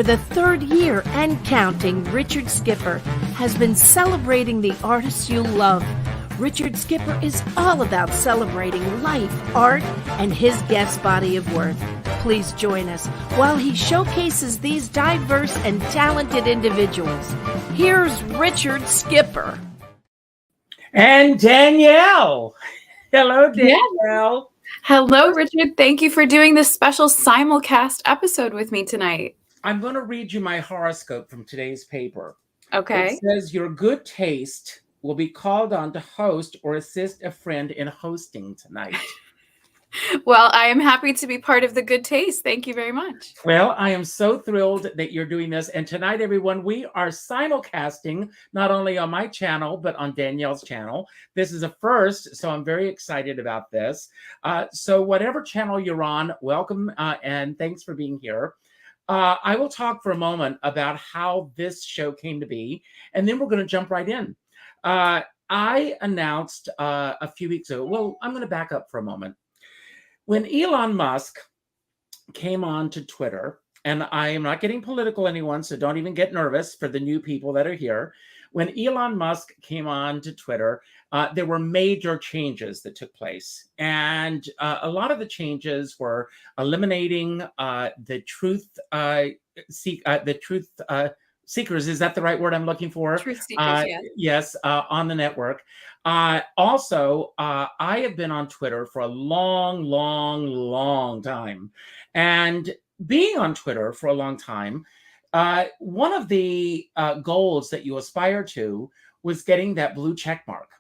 For the third year and counting, Richard Skipper has been celebrating the artists you love. Richard Skipper is all about celebrating life, art, and his guest body of work. Please join us while he showcases these diverse and talented individuals. Here's Richard Skipper. And Danielle. Hello, Danielle. Hello, Richard. Thank you for doing this special simulcast episode with me tonight. I'm going to read you my horoscope from today's paper. Okay. It says your good taste will be called on to host or assist a friend in hosting tonight. Well, I am happy to be part of the good taste. Thank you very much. Well, I am so thrilled that you're doing this. And tonight, everyone, we are simulcasting not only on my channel, but on Danielle's channel. This is a first, so I'm very excited about this. So whatever channel you're on, welcome and thanks for being here. I will talk for a moment about how this show came to be, and then we're going to jump right in. I announced a few weeks ago, well, I'm going to back up for a moment. When Elon Musk came on to Twitter, and I am not getting political, anyone, so don't even get nervous for the new people that are here. When Elon Musk came on to Twitter, there were major changes that took place. And a lot of the changes were eliminating the truth seekers. Is that the right word I'm looking for? Truth seekers, yes, on the network. Also, I have been on Twitter for a long time. And being on Twitter for a long time, one of the goals that you aspire to was getting that blue check mark,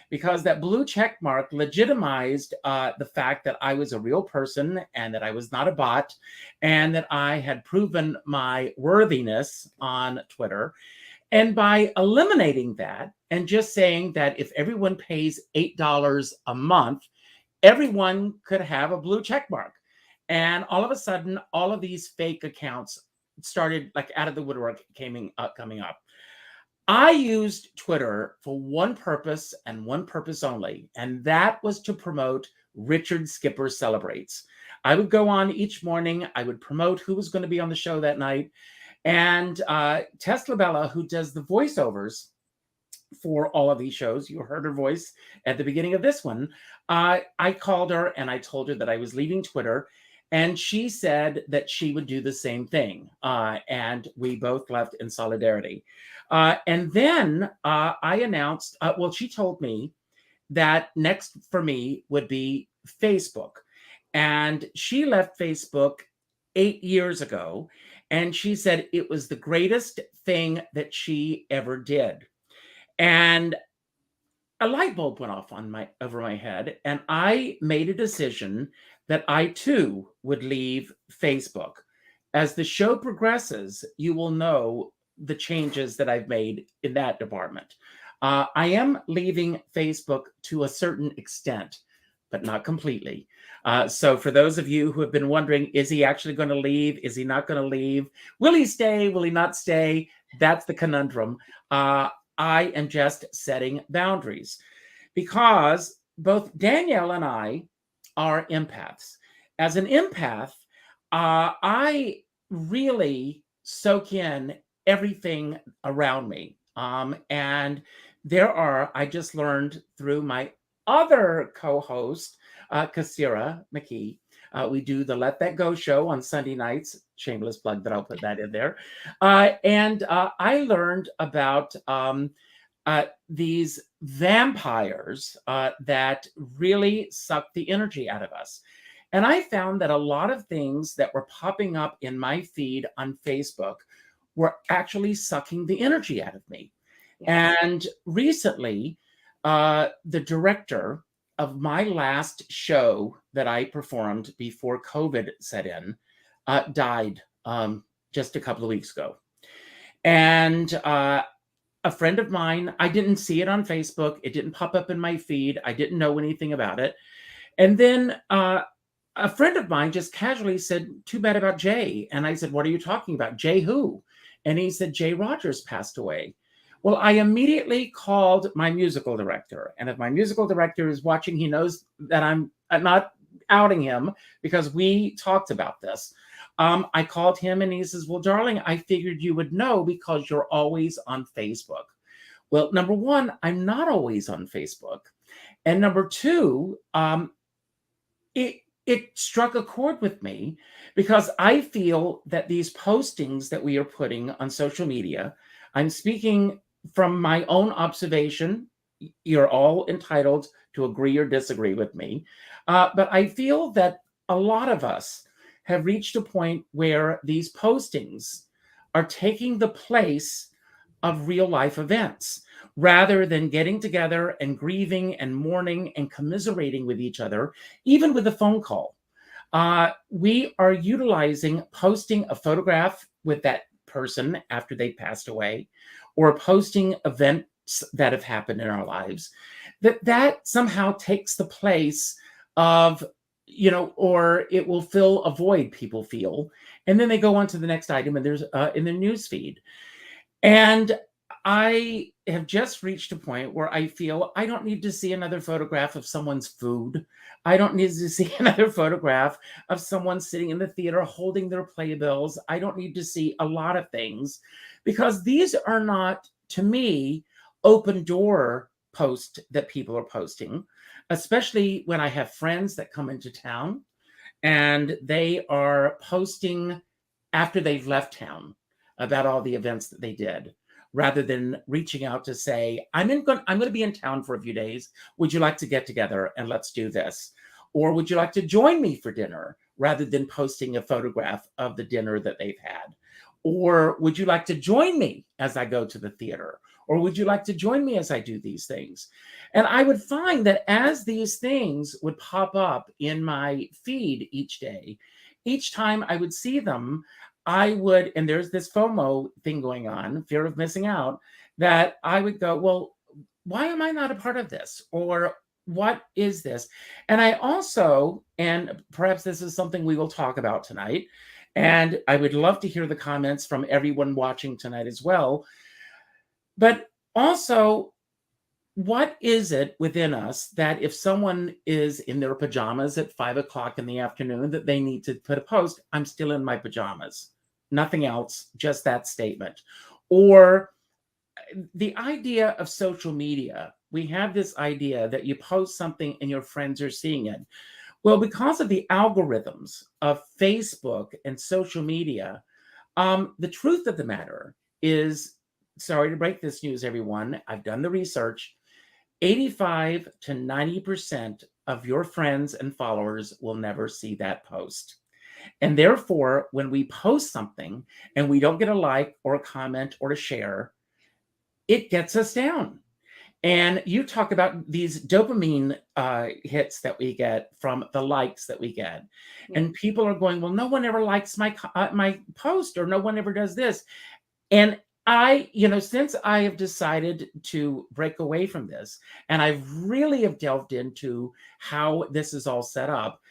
because that blue check mark legitimized the fact that I was a real person and that I was not a bot and that I had proven my worthiness on Twitter. And by eliminating that and just saying that if everyone pays $8 a month, everyone could have a blue check mark. And all of a sudden, all of these fake accounts started like out of the woodwork coming up. I used Twitter for one purpose and one purpose only, and that was to promote Richard Skipper Celebrates. I would go on each morning. I would promote who was going to be on the show that night. And Tess LaBella, who does the voiceovers for all of these shows, you heard her voice at the beginning of this one. I called her and I told her that I was leaving Twitter. And she said that she would do the same thing. And we both left in solidarity. And then I announced, she told me that next for me would be Facebook. And she left Facebook 8 years ago. And she said it was the greatest thing that she ever did. And a light bulb went off over my head. And I made a decision that I too would leave Facebook. As the show progresses, you will know the changes that I've made in that department. I am leaving Facebook to a certain extent, but not completely. So for those of you who have been wondering, is he actually going to leave? Is he not going to leave? Will he stay? Will he not stay? That's the conundrum. I am just setting boundaries because both Danielle and I are empaths. As an empath, I really soak in everything around me. And I just learned through my other co-host, Kasira McKee, we do the Let That Go show on Sunday nights. Shameless plug, but I'll put that in there. And I learned about these vampires that really suck the energy out of us. And I found that a lot of things that were popping up in my feed on Facebook were actually sucking the energy out of me. Yes. And recently, the director of my last show that I performed before COVID set in died just a couple of weeks ago. And a friend of mine, I didn't see it on Facebook. It didn't pop up in my feed. I didn't know anything about it. And then a friend of mine just casually said, "Too bad about Jay." And I said, "What are you talking about? Jay who?" And he said, "Jay Rogers passed away." Well, I immediately called my musical director. And if my musical director is watching, he knows that I'm not outing him because we talked about this. I called him and he says, well, darling, I figured you would know because you're always on Facebook. Well, number one, I'm not always on Facebook. And number two, it struck a chord with me because I feel that these postings that we are putting on social media, I'm speaking from my own observation. You're all entitled to agree or disagree with me. But I feel that a lot of us have reached a point where these postings are taking the place of real life events rather than getting together and grieving and mourning and commiserating with each other, even with a phone call. We are utilizing posting a photograph with that person after they passed away, or posting events that have happened in our lives, that somehow takes the place of, or it will fill a void people feel. And then they go on to the next item and there's in the news feed. And I have just reached a point where I feel I don't need to see another photograph of someone's food. I don't need to see another photograph of someone sitting in the theater holding their playbills. I don't need to see a lot of things because these are not, to me, open door posts that people are posting, especially when I have friends that come into town and they are posting after they've left town about all the events that they did, rather than reaching out to say, I'm going to be in town for a few days. Would you like to get together and let's do this? Or would you like to join me for dinner, rather than posting a photograph of the dinner that they've had? Or would you like to join me as I go to the theater? Or would you like to join me as I do these things? And I would find that as these things would pop up in my feed each day, each time I would see them, I would, and there's this FOMO thing going on, fear of missing out, that I would go, well, why am I not a part of this? Or what is this? And I also, and perhaps this is something we will talk about tonight, and I would love to hear the comments from everyone watching tonight as well. But also, what is it within us that if someone is in their pajamas at 5 o'clock in the afternoon, that they need to put a post, I'm still in my pajamas, nothing else, just that statement? Or the idea of social media, we have this idea that you post something and your friends are seeing it. Well, because of the algorithms of Facebook and social media, the truth of the matter is, sorry to break this news, everyone, I've done the research, 85 to 90% of your friends and followers will never see that post. And therefore, when we post something and we don't get a like or a comment or a share, it gets us down. And you talk about these dopamine hits that we get from the likes that we get. And people are going, well, no one ever likes my post, or no one ever does this. And I, since I have decided to break away from this, and I really have delved into how this is all set up,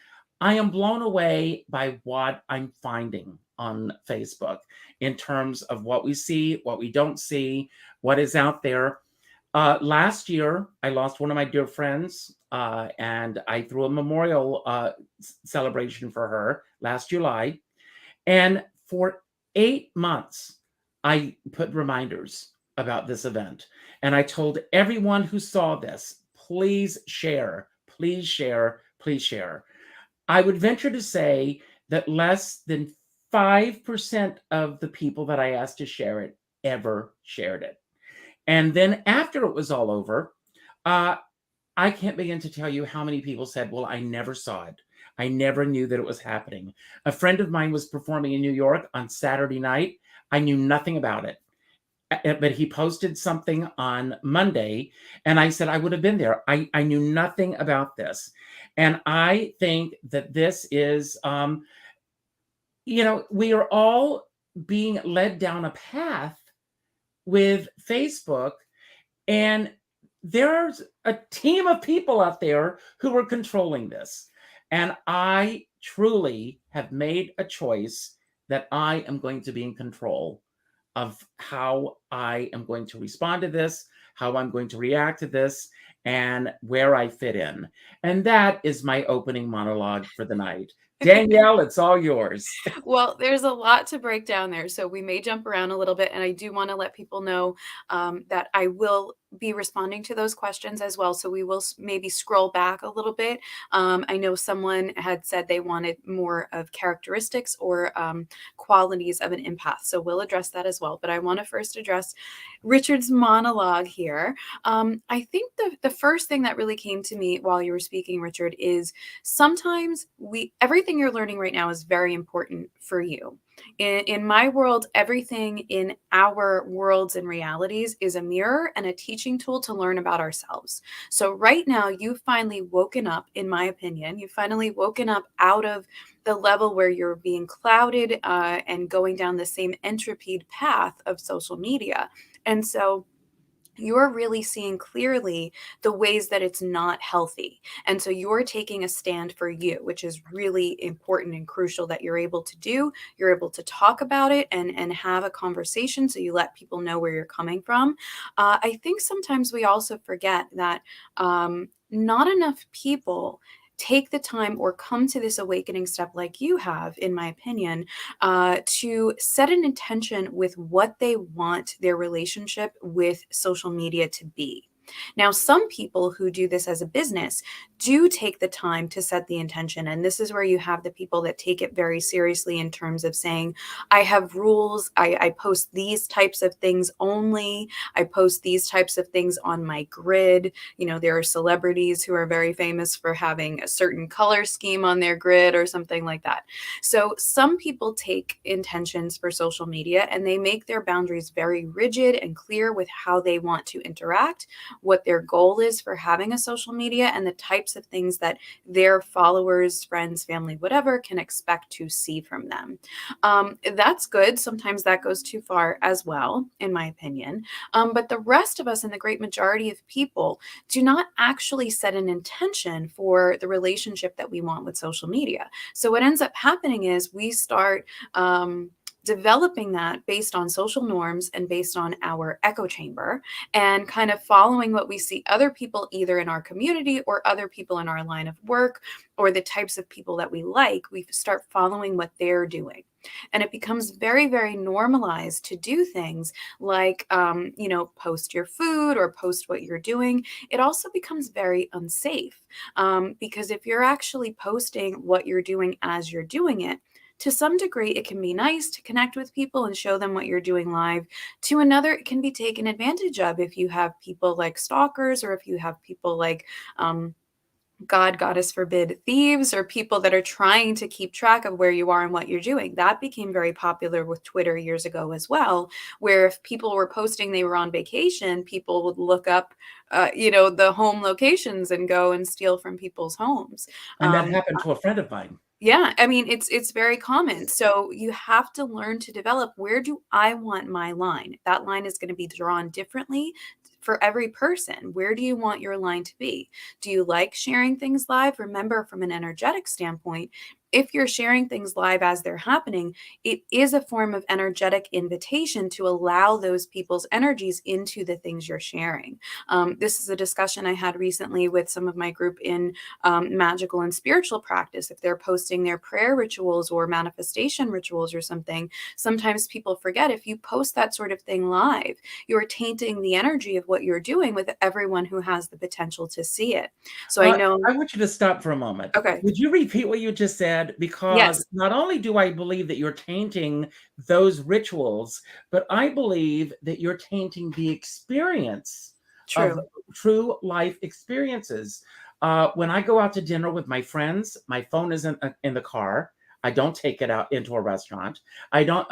I am blown away by what I'm finding on Facebook in terms of what we see, what we don't see, what is out there. Last year, I lost one of my dear friends, and I threw a memorial celebration for her last July. And for 8 months, I put reminders about this event. And I told everyone who saw this, please share, please share, please share. I would venture to say that less than 5% of the people that I asked to share it ever shared it. And then after it was all over, I can't begin to tell you how many people said, well, I never saw it. I never knew that it was happening. A friend of mine was performing in New York on Saturday night. I knew nothing about it. But he posted something on Monday, and I said I would have been there. I knew nothing about this. And I think that this is, we are all being led down a path with Facebook, and there's a team of people out there who are controlling this. And I truly have made a choice that I am going to be in control of how I am going to respond to this, how I'm going to react to this, and where I fit in. And that is my opening monologue for the night. Danielle, it's all yours. Well, there's a lot to break down there, so we may jump around a little bit, and I do want to let people know that I will be responding to those questions as well. So we will maybe scroll back a little bit. I know someone had said they wanted more of characteristics or qualities of an empath, so we'll address that as well. But I want to first address Richard's monologue here. I think the first thing that really came to me while you were speaking, Richard, is sometimes everything you're learning right now is very important for you. In my world, everything in our worlds and realities is a mirror and a teaching tool to learn about ourselves. So right now, you've finally woken up, in my opinion, you've finally woken up out of the level where you're being clouded and going down the same entropied path of social media. And so you're really seeing clearly the ways that it's not healthy. And so you're taking a stand for you, which is really important and crucial that you're able to do. You're able to talk about it and have a conversation so you let people know where you're coming from. I think sometimes we also forget that not enough people take the time or come to this awakening step like you have, in my opinion, to set an intention with what they want their relationship with social media to be. Now, some people who do this as a business do take the time to set the intention. And this is where you have the people that take it very seriously in terms of saying, I have rules. I post these types of things only. I post these types of things on my grid. You know, there are celebrities who are very famous for having a certain color scheme on their grid or something like that. So some people take intentions for social media and they make their boundaries very rigid and clear with how they want to interact, what their goal is for having a social media, and the types of things that their followers, friends, family, whatever can expect to see from them. That's good. Sometimes that goes too far as well, in my opinion. But the rest of us and the great majority of people do not actually set an intention for the relationship that we want with social media. So what ends up happening is we start developing that based on social norms and based on our echo chamber and kind of following what we see other people either in our community or other people in our line of work or the types of people that we like. We start following what they're doing. And it becomes very, very normalized to do things like, post your food or post what you're doing. It also becomes very unsafe because if you're actually posting what you're doing as you're doing it, to some degree, it can be nice to connect with people and show them what you're doing live. To another, it can be taken advantage of if you have people like stalkers or if you have people like God, goddess forbid, thieves or people that are trying to keep track of where you are and what you're doing. That became very popular with Twitter years ago as well, where if people were posting they were on vacation, people would look up, the home locations and go and steal from people's homes. And that happened to a friend of mine. Yeah, I mean, it's very common. So you have to learn to develop, where do I want my line? That line is going to be drawn differently for every person. Where do you want your line to be? Do you like sharing things live? Remember, from an energetic standpoint, if you're sharing things live as they're happening, it is a form of energetic invitation to allow those people's energies into the things you're sharing. This is a discussion I had recently with some of my group in magical and spiritual practice. If they're posting their prayer rituals or manifestation rituals or something, sometimes people forget if you post that sort of thing live, you're tainting the energy of what you're doing with everyone who has the potential to see it. So I know. I want you to stop for a moment. Okay. Would you repeat what you just said? Because Yes. not only do I believe that you're tainting those rituals, but I believe that you're tainting the experience of true life experiences. When I go out to dinner with my friends, my phone is in the car. I don't take it out into a restaurant. I don't,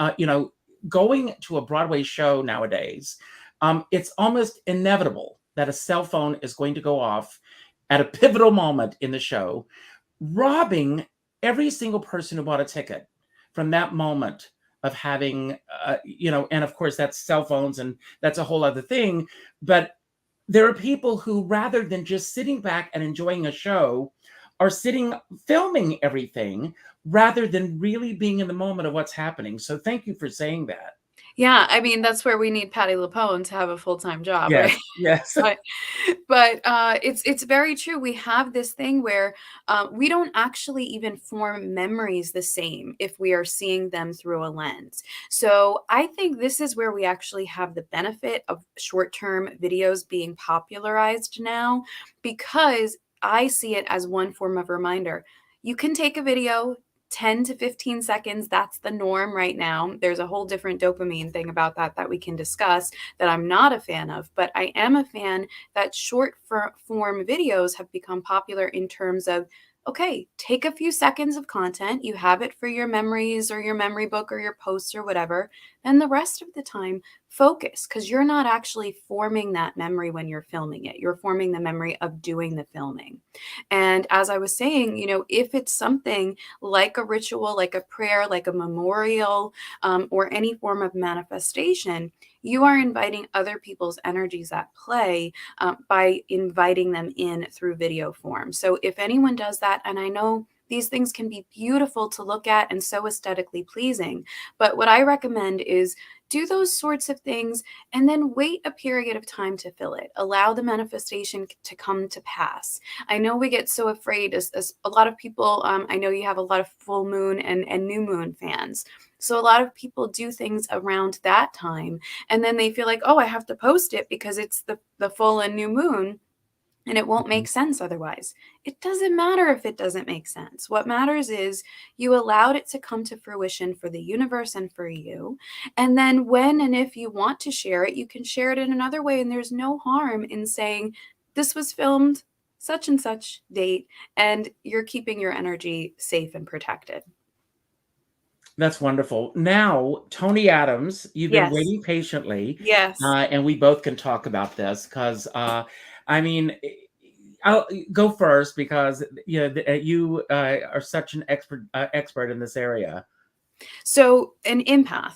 going to a Broadway show nowadays, it's almost inevitable that a cell phone is going to go off at a pivotal moment in the show, robbing every single person who bought a ticket from that moment of having, and of course that's cell phones and that's a whole other thing. But there are people who, rather than just sitting back and enjoying a show, are filming everything rather than really being in the moment of what's happening. So thank you for saying that. Yeah, I mean, that's where we need Patti LuPone to have a full-time job, right? Yes, yes. But it's very true. We have this thing where we don't actually even form memories the same if we are seeing them through a lens. So I think this is where we actually have the benefit of short-term videos being popularized now, because I see it as one form of reminder. You can take a video, 10 to 15 seconds. That's the norm right now. There's a whole different dopamine thing about that we can discuss that I'm not a fan of, but I am a fan that short form videos have become popular in terms of, okay, take a few seconds of content, you have it for your memories or your memory book or your posts or whatever, and the rest of the time, focus, because you're not actually forming that memory when you're filming it. You're forming the memory of doing the filming. And as I was saying, if it's something like a ritual, like a prayer, like a memorial, or any form of manifestation, you are inviting other people's energies at play by inviting them in through video form. So if anyone does that, and I know these things can be beautiful to look at and so aesthetically pleasing, but what I recommend is do those sorts of things and then wait a period of time to fill it. Allow the manifestation to come to pass. I know we get so afraid as a lot of people, I know you have a lot of full moon and new moon fans. So a lot of people do things around that time, and then they feel like, oh, I have to post it because it's the full and new moon, and it won't Mhm. make sense otherwise. It doesn't matter if it doesn't make sense. What matters is you allowed it to come to fruition for the universe and for you. And then when and if you want to share it, you can share it in another way. And there's no harm in saying, this was filmed such and such date, and you're keeping your energy safe and protected. That's wonderful. Now, Tony Adams, you've been Yes. waiting patiently, Yes. and we both can talk about this because, I mean, I'll go first because you are such an expert in this area. So an empath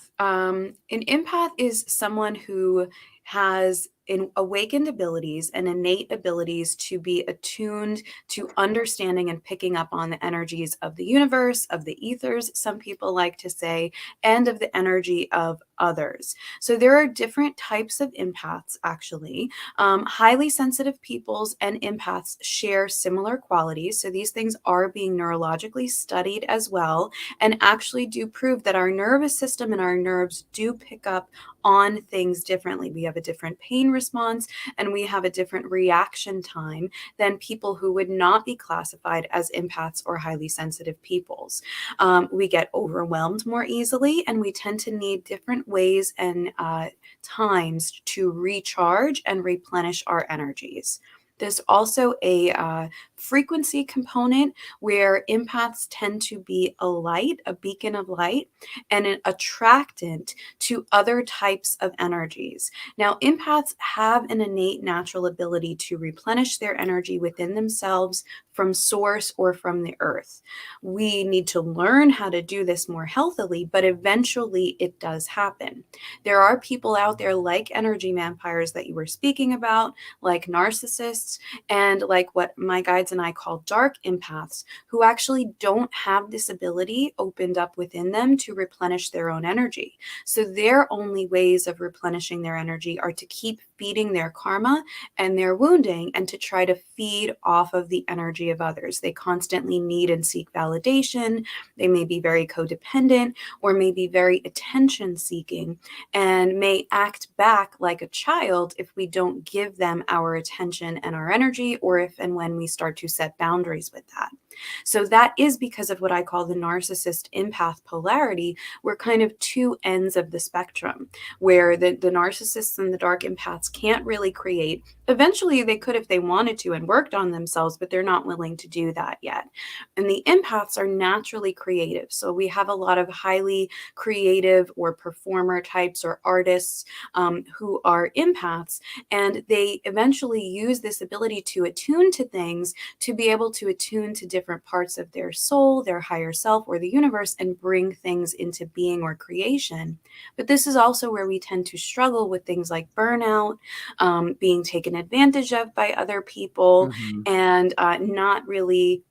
is someone who has awakened abilities and innate abilities to be attuned to understanding and picking up on the energies of the universe, of the ethers, some people like to say, and of the energy of others. So there are different types of empaths, actually. Highly sensitive peoples and empaths share similar qualities. So these things are being neurologically studied as well, and actually do prove that our nervous system and our nerves do pick up on things differently. We have a different pain response and we have a different reaction time than people who would not be classified as empaths or highly sensitive peoples. We get overwhelmed more easily, and we tend to need different ways and times to recharge and replenish our energies. There's also a frequency component where empaths tend to be a light, a beacon of light, and an attractant to other types of energies. Now, empaths have an innate natural ability to replenish their energy within themselves from source or from the earth. We need to learn how to do this more healthily, but eventually it does happen. There are people out there like energy vampires that you were speaking about, like narcissists, and like what my guides and I call dark empaths, who actually don't have this ability opened up within them to replenish their own energy. So their only ways of replenishing their energy are to keep feeding their karma and their wounding, and to try to feed off of the energy of others. They constantly need and seek validation. They may be very codependent or may be very attention seeking, and may act back like a child if we don't give them our attention and our energy, or if and when we start to set boundaries with that. So that is because of what I call the narcissist empath polarity. We're kind of two ends of the spectrum, where the narcissists and the dark empaths can't really create. Eventually they could if they wanted to and worked on themselves, but they're not willing to do that yet. And the empaths are naturally creative. So we have a lot of highly creative or performer types or artists who are empaths, and they eventually use this ability to attune to things, to be able to attune to different parts of their soul, their higher self, or the universe, and bring things into being or creation. But this is also where we tend to struggle with things like burnout, being taken advantage of by other people, Mhm. and not really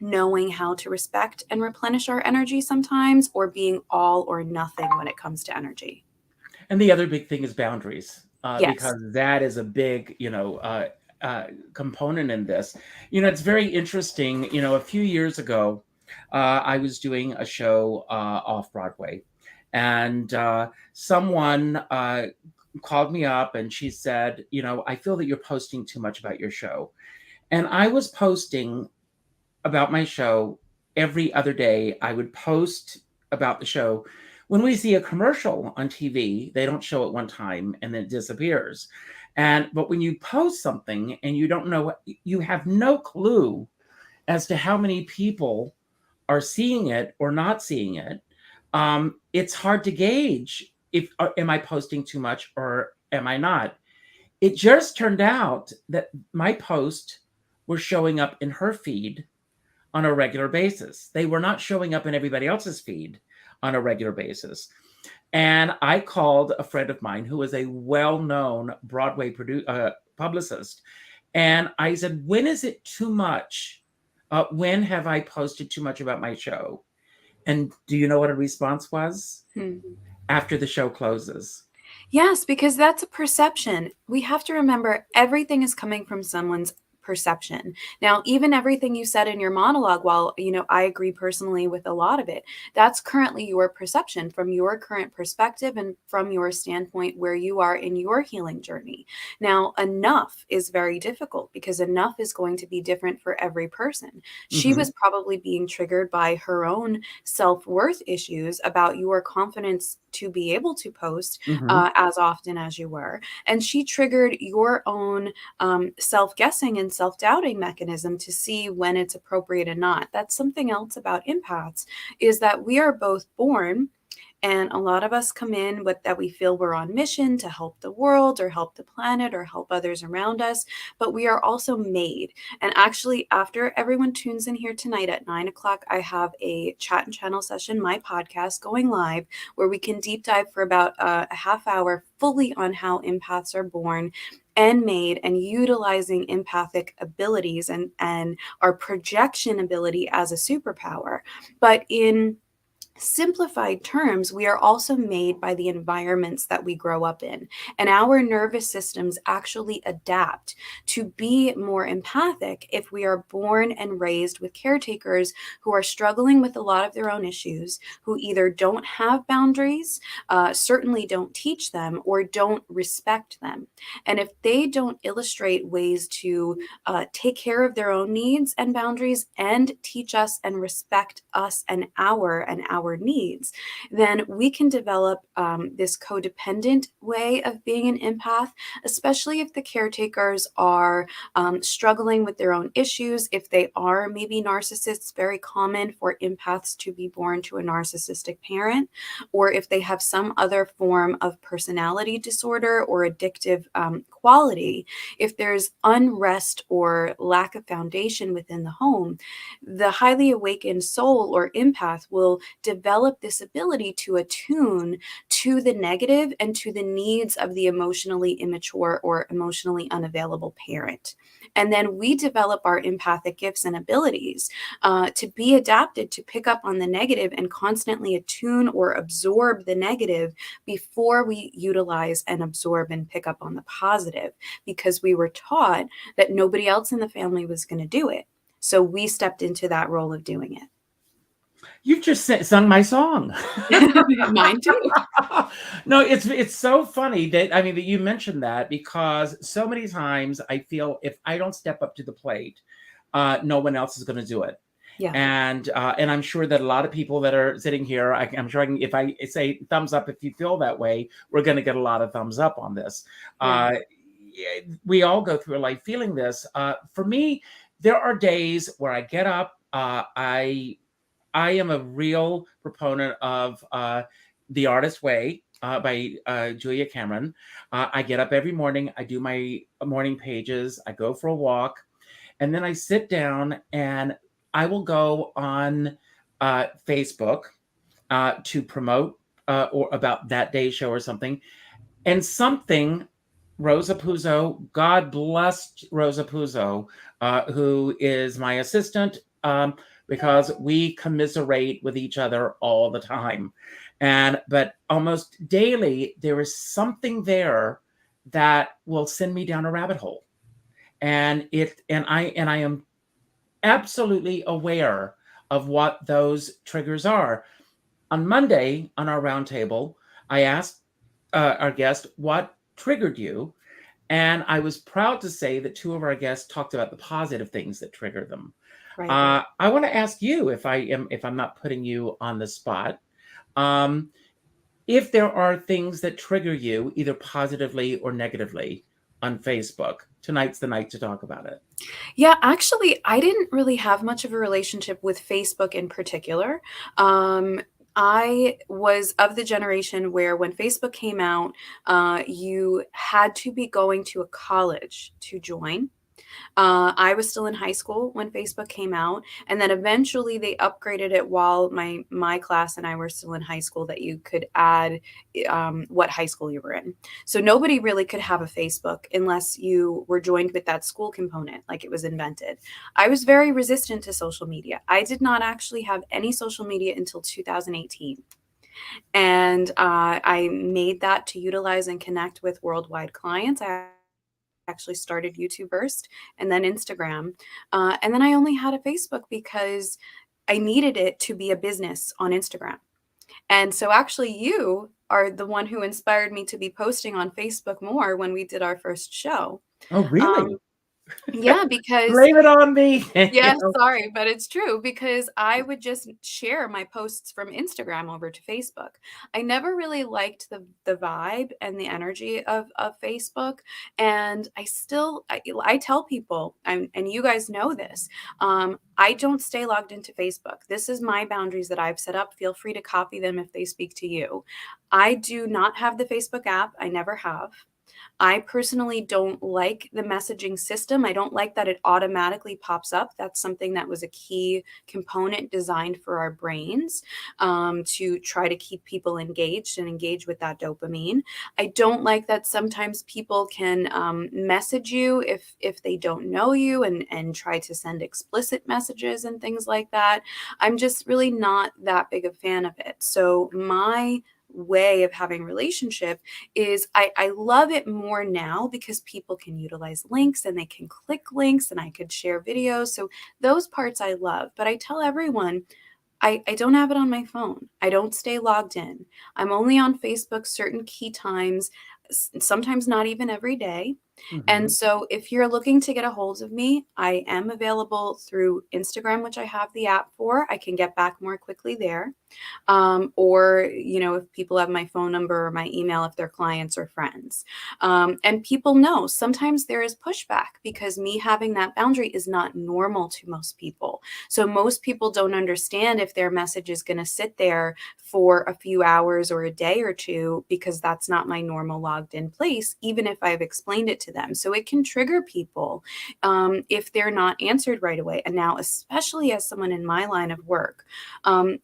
knowing how to respect and replenish our energy sometimes, or being all or nothing when it comes to energy. And the other big thing is boundaries, Yes. because that is a big, component in this. It's very interesting. A few years ago, I was doing a show off Broadway, and someone called me up and she said, I feel that you're posting too much about your show. And I was posting about my show every other day. I would post about the show. When we see a commercial on TV, they don't show it one time and then it disappears. But when you post something and you don't know, you have no clue as to how many people are seeing it or not seeing it. It's hard to gauge if am I posting too much or am I not. It just turned out that my post was showing up in her feed on a regular basis. They were not showing up in everybody else's feed on a regular basis. And I called a friend of mine who is a well-known Broadway publicist. And I said, when is it too much? When have I posted too much about my show? And do you know what her response was? After the show closes. Yes, because that's a perception. We have to remember everything is coming from someone's perception. Now, even everything you said in your monologue, while, I agree personally with a lot of it, that's currently your perception from your current perspective and from your standpoint where you are in your healing journey. Now, enough is very difficult because enough is going to be different for every person. She was probably being triggered by her own self-worth issues about your confidence to be able to post as often as you were. And she triggered your own self-guessing and self-doubting mechanism to see when it's appropriate and not. That's something else about empaths, is that we are both born, and a lot of us come in with that we feel we're on mission to help the world or help the planet or help others around us, but we are also made. And actually, after everyone tunes in here tonight at 9 o'clock, I have a chat and channel session, my podcast, going live, where we can deep dive for about a half hour fully on how empaths are born and made, and utilizing empathic abilities and our projection ability as a superpower. But in simplified terms, we are also made by the environments that we grow up in. And our nervous systems actually adapt to be more empathic if we are born and raised with caretakers who are struggling with a lot of their own issues, who either don't have boundaries, certainly don't teach them, or don't respect them. And if they don't illustrate ways to take care of their own needs and boundaries and teach us and respect us and our needs, then we can develop this codependent way of being an empath, especially if the caretakers are struggling with their own issues. If they are maybe narcissists, very common for empaths to be born to a narcissistic parent, or if they have some other form of personality disorder or addictive quality. If there's unrest or lack of foundation within the home, the highly awakened soul or empath will develop this ability to attune to the negative and to the needs of the emotionally immature or emotionally unavailable parent. And then we develop our empathic gifts and abilities to be adapted to pick up on the negative and constantly attune or absorb the negative before we utilize and absorb and pick up on the positive, because we were taught that nobody else in the family was going to do it. So we stepped into that role of doing it. You've just sung my song. Mine too. No, it's so funny that you mentioned that, because so many times I feel if I don't step up to the plate, no one else is going to do it. Yeah. And I'm sure that a lot of people that are sitting here, I'm sure if I say thumbs up if you feel that way, we're going to get a lot of thumbs up on this. Yeah. We all go through life feeling this. For me, there are days where I get up. I am a real proponent of The Artist Way by Julia Cameron. I get up every morning. I do my morning pages. I go for a walk. And then I sit down and I will go on Facebook to promote or about that day's show or something. And something, Rosa Puzo, God bless Rosa Puzo, who is my assistant, because we commiserate with each other all the time. But almost daily, there is something there that will send me down a rabbit hole. And I am absolutely aware of what those triggers are. On Monday, on our roundtable, I asked our guest what triggered you, and I was proud to say that two of our guests talked about the positive things that trigger them. Right. I want to ask you, if I'm not putting you on the spot, um, if there are things that trigger you either positively or negatively on Facebook. Tonight's the night to talk about it. Yeah, actually, I didn't really have much of a relationship with Facebook in particular. I was of the generation where when Facebook came out, you had to be going to a college to join. I was still in high school when Facebook came out, and then eventually they upgraded it while my class and I were still in high school, that you could add what high school you were in. So nobody really could have a Facebook unless you were joined with that school component, like it was invented. I was very resistant to social media. I did not actually have any social media until 2018. And I made that to utilize and connect with worldwide clients. I actually started YouTube first and then Instagram. And then I only had a Facebook because I needed it to be a business on Instagram. And so actually you are the one who inspired me to be posting on Facebook more when we did our first show. Oh, really? Yeah, because Blame it on me. yeah, sorry, but it's true because I would just share my posts from Instagram over to Facebook. I never really liked the vibe and the energy of Facebook, and I tell people, and you guys know this, I don't stay logged into Facebook. This is my boundaries that I've set up. Feel free to copy them if they speak to you. I do not have the Facebook app. I never have. I personally don't like the messaging system. I don't like that it automatically pops up. That's something that was a key component designed for our brains, to try to keep people engaged and engage with that dopamine. I don't like that sometimes people can message you if they don't know you, and try to send explicit messages and things like that. I'm just really not that big a fan of it. So my way of having relationship is I love it more now because people can utilize links and they can click links and I could share videos. So those parts I love. But I tell everyone, I don't have it on my phone. I don't stay logged in. I'm only on Facebook certain key times, sometimes not even every day. And so if you're looking to get a hold of me, I am available through Instagram, which I have the app for. I can get back more quickly there. Or, if people have my phone number or my email, if they're clients or friends. And people know sometimes there is pushback because me having that boundary is not normal to most people. So most people don't understand if their message is going to sit there for a few hours or a day or two, because that's not my normal logged in place, even if I've explained it to them. So it can trigger people if they're not answered right away. And now, especially as someone in my line of work,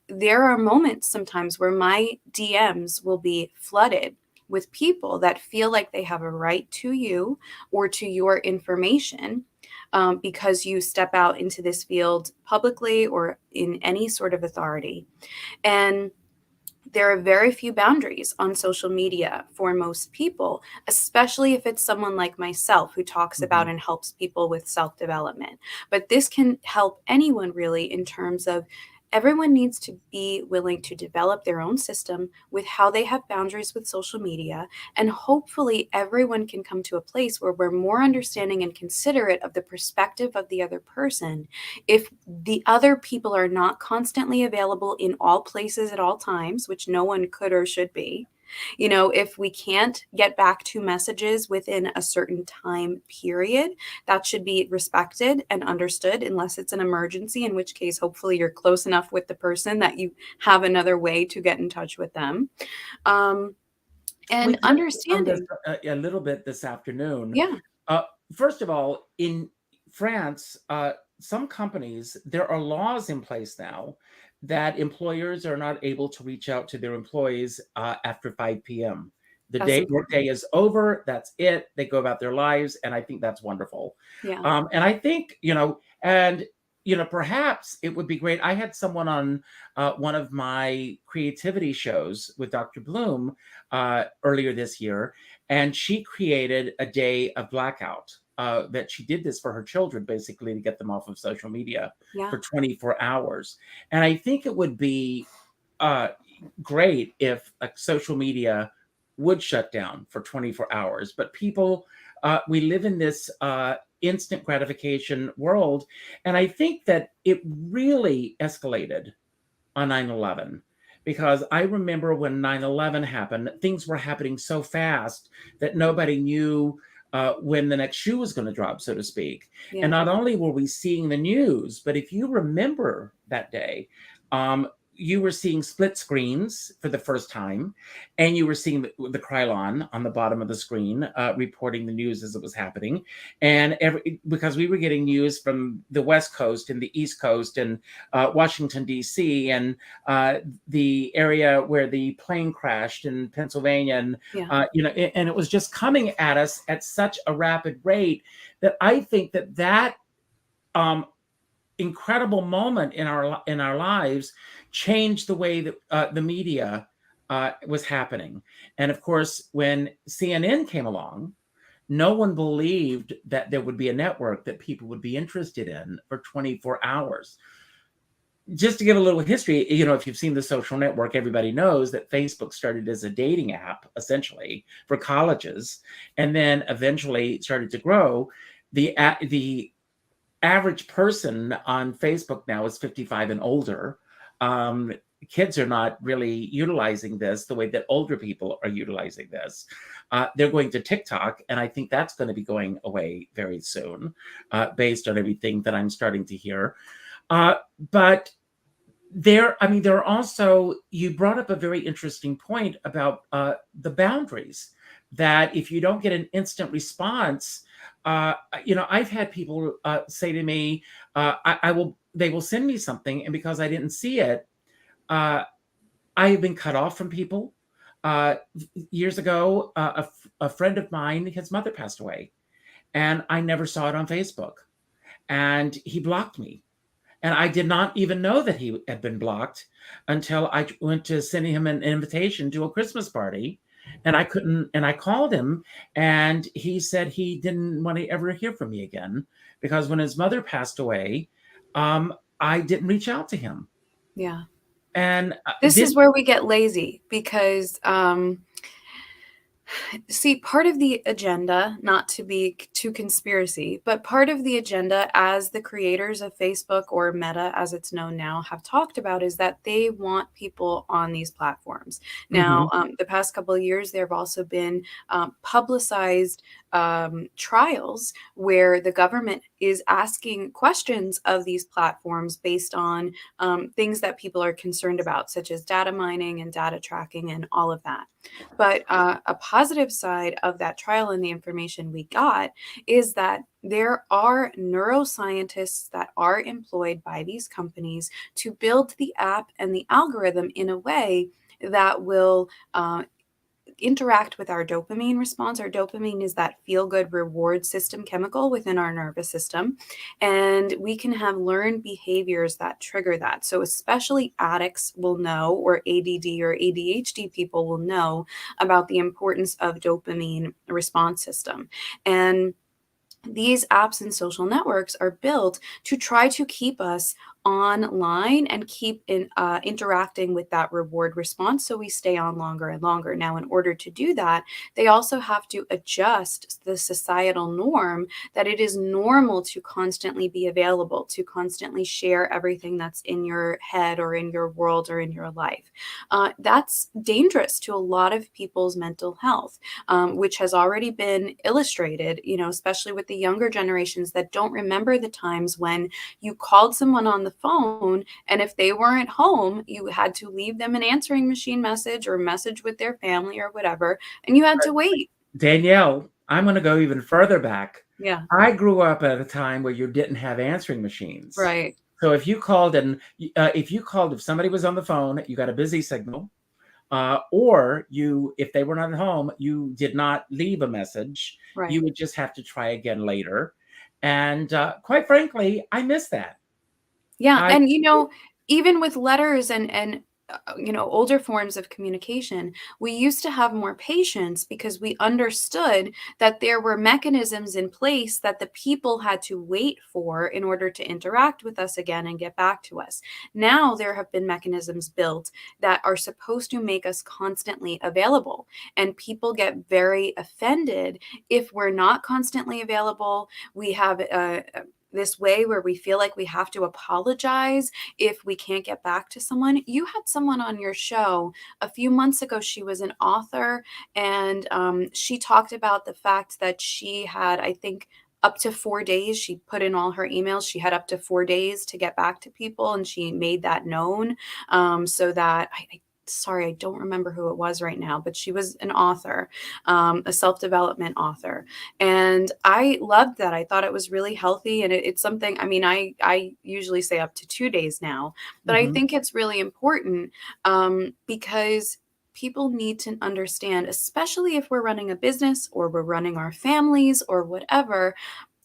there are moments sometimes where my DMs will be flooded with people that feel like they have a right to you or to your information, because you step out into this field publicly or in any sort of authority. And there are very few boundaries on social media for most people, especially if it's someone like myself who talks about and helps people with self-development. But this can help anyone really, in terms of everyone needs to be willing to develop their own system with how they have boundaries with social media. And hopefully everyone can come to a place where we're more understanding and considerate of the perspective of the other person. If the other people are not constantly available in all places at all times, which no one could or should be, if we can't get back to messages within a certain time period, that should be respected and understood, unless it's an emergency, in which case, hopefully you're close enough with the person that you have another way to get in touch with them. And We touched on this understanding. a little bit this afternoon. Yeah, First of all, in France, some companies, there are laws in place now that employers are not able to reach out to their employees after 5 p.m. that's Workday important. is over. That's it. They go about their lives, and I think that's wonderful. Yeah. And I think, and perhaps it would be great. I had someone on one of my creativity shows with Dr. Bloom earlier this year, and she created a day of blackout. That she did this for her children, basically to get them off of social media Yeah. for 24 hours. And I think it would be uh, great if social media would shut down for 24 hours. But people, we live in this instant gratification world. And I think that it really escalated on 9/11, because I remember when 9/11 happened, things were happening so fast that nobody knew when the next shoe was going to drop, so to speak. And Yeah. not only were we seeing the news, but if you remember that day, you were seeing split screens for the first time, and you were seeing the Krylon on the bottom of the screen reporting the news as it was happening. And because we were getting news from the West Coast and the East Coast and Washington, D.C., and the area where the plane crashed in Pennsylvania. And, Yeah. and it was just coming at us at such a rapid rate that I think that incredible moment in our lives changed the way that the media was happening. And of course, when CNN came along, no one believed that there would be a network that people would be interested in for 24 hours. Just to give a little history, if you've seen The Social Network, everybody knows that Facebook started as a dating app, essentially, for colleges, and then eventually started to grow. The average person on Facebook now is 55 and older. Kids are not really utilizing this the way that older people are utilizing this. They're going to TikTok, and I think that's going to be going away very soon, based on everything that I'm starting to hear. But there are also, you brought up a very interesting point about the boundaries, that if you don't get an instant response, I've had people say to me, they will send me something, and because I didn't see it, I have been cut off from people. Years ago, a friend of mine, his mother passed away, and I never saw it on Facebook, and he blocked me. And I did not even know that he had been blocked until I went to send him an invitation to a Christmas party. And I couldn't, and I called him, and he said he didn't want to ever hear from me again, because when his mother passed away, I didn't reach out to him. Yeah. And This is where we get lazy, because see, part of the agenda, not to be too conspiracy, but part of the agenda, as the creators of Facebook, or Meta as it's known now, have talked about, is that they want people on these platforms. Now, the past couple of years, there have also been publicized trials where the government is asking questions of these platforms based on things that people are concerned about, such as data mining and data tracking and all of that. But a positive side of that trial and the information we got is that there are neuroscientists that are employed by these companies to build the app and the algorithm in a way that will interact with our dopamine response. Our dopamine is that feel-good reward system chemical within our nervous system, and we can have learned behaviors that trigger that. So especially addicts will know, or ADD or ADHD people will know about the importance of dopamine response system. And these apps and social networks are built to try to keep us online and keep interacting with that reward response, so we stay on longer and longer. Now, in order to do that, they also have to adjust the societal norm that it is normal to constantly be available, to constantly share everything that's in your head or in your world or in your life. That's dangerous to a lot of people's mental health, which has already been illustrated, especially with the younger generations that don't remember the times when you called someone on the phone, and if they weren't home, you had to leave them an answering machine message or message with their family or whatever, and you had to wait. Danielle, I'm going to go even further back. Yeah. I grew up at a time where you didn't have answering machines. Right. So if you called, if somebody was on the phone, you got a busy signal, or if they were not at home, you did not leave a message. Right. You would just have to try again later. And quite frankly, I miss that. Yeah, I and even with letters and older forms of communication, we used to have more patience because we understood that there were mechanisms in place that the people had to wait for in order to interact with us again and get back to us. Now there have been mechanisms built that are supposed to make us constantly available, and people get very offended if we're not constantly available. We have this way where we feel like we have to apologize if we can't get back to someone. You had someone on your show a few months ago. She was an author, and she talked about the fact that she had, I think, up to 4 days. She put in all her emails. She had up to 4 days to get back to people, and she made that known, so that sorry, I don't remember who it was right now, but she was an author, a self-development author. And I loved that. I thought it was really healthy. And it's something, I mean, I usually say up to 2 days now, but I Mhm. think it's really important, because people need to understand, especially if we're running a business or we're running our families or whatever,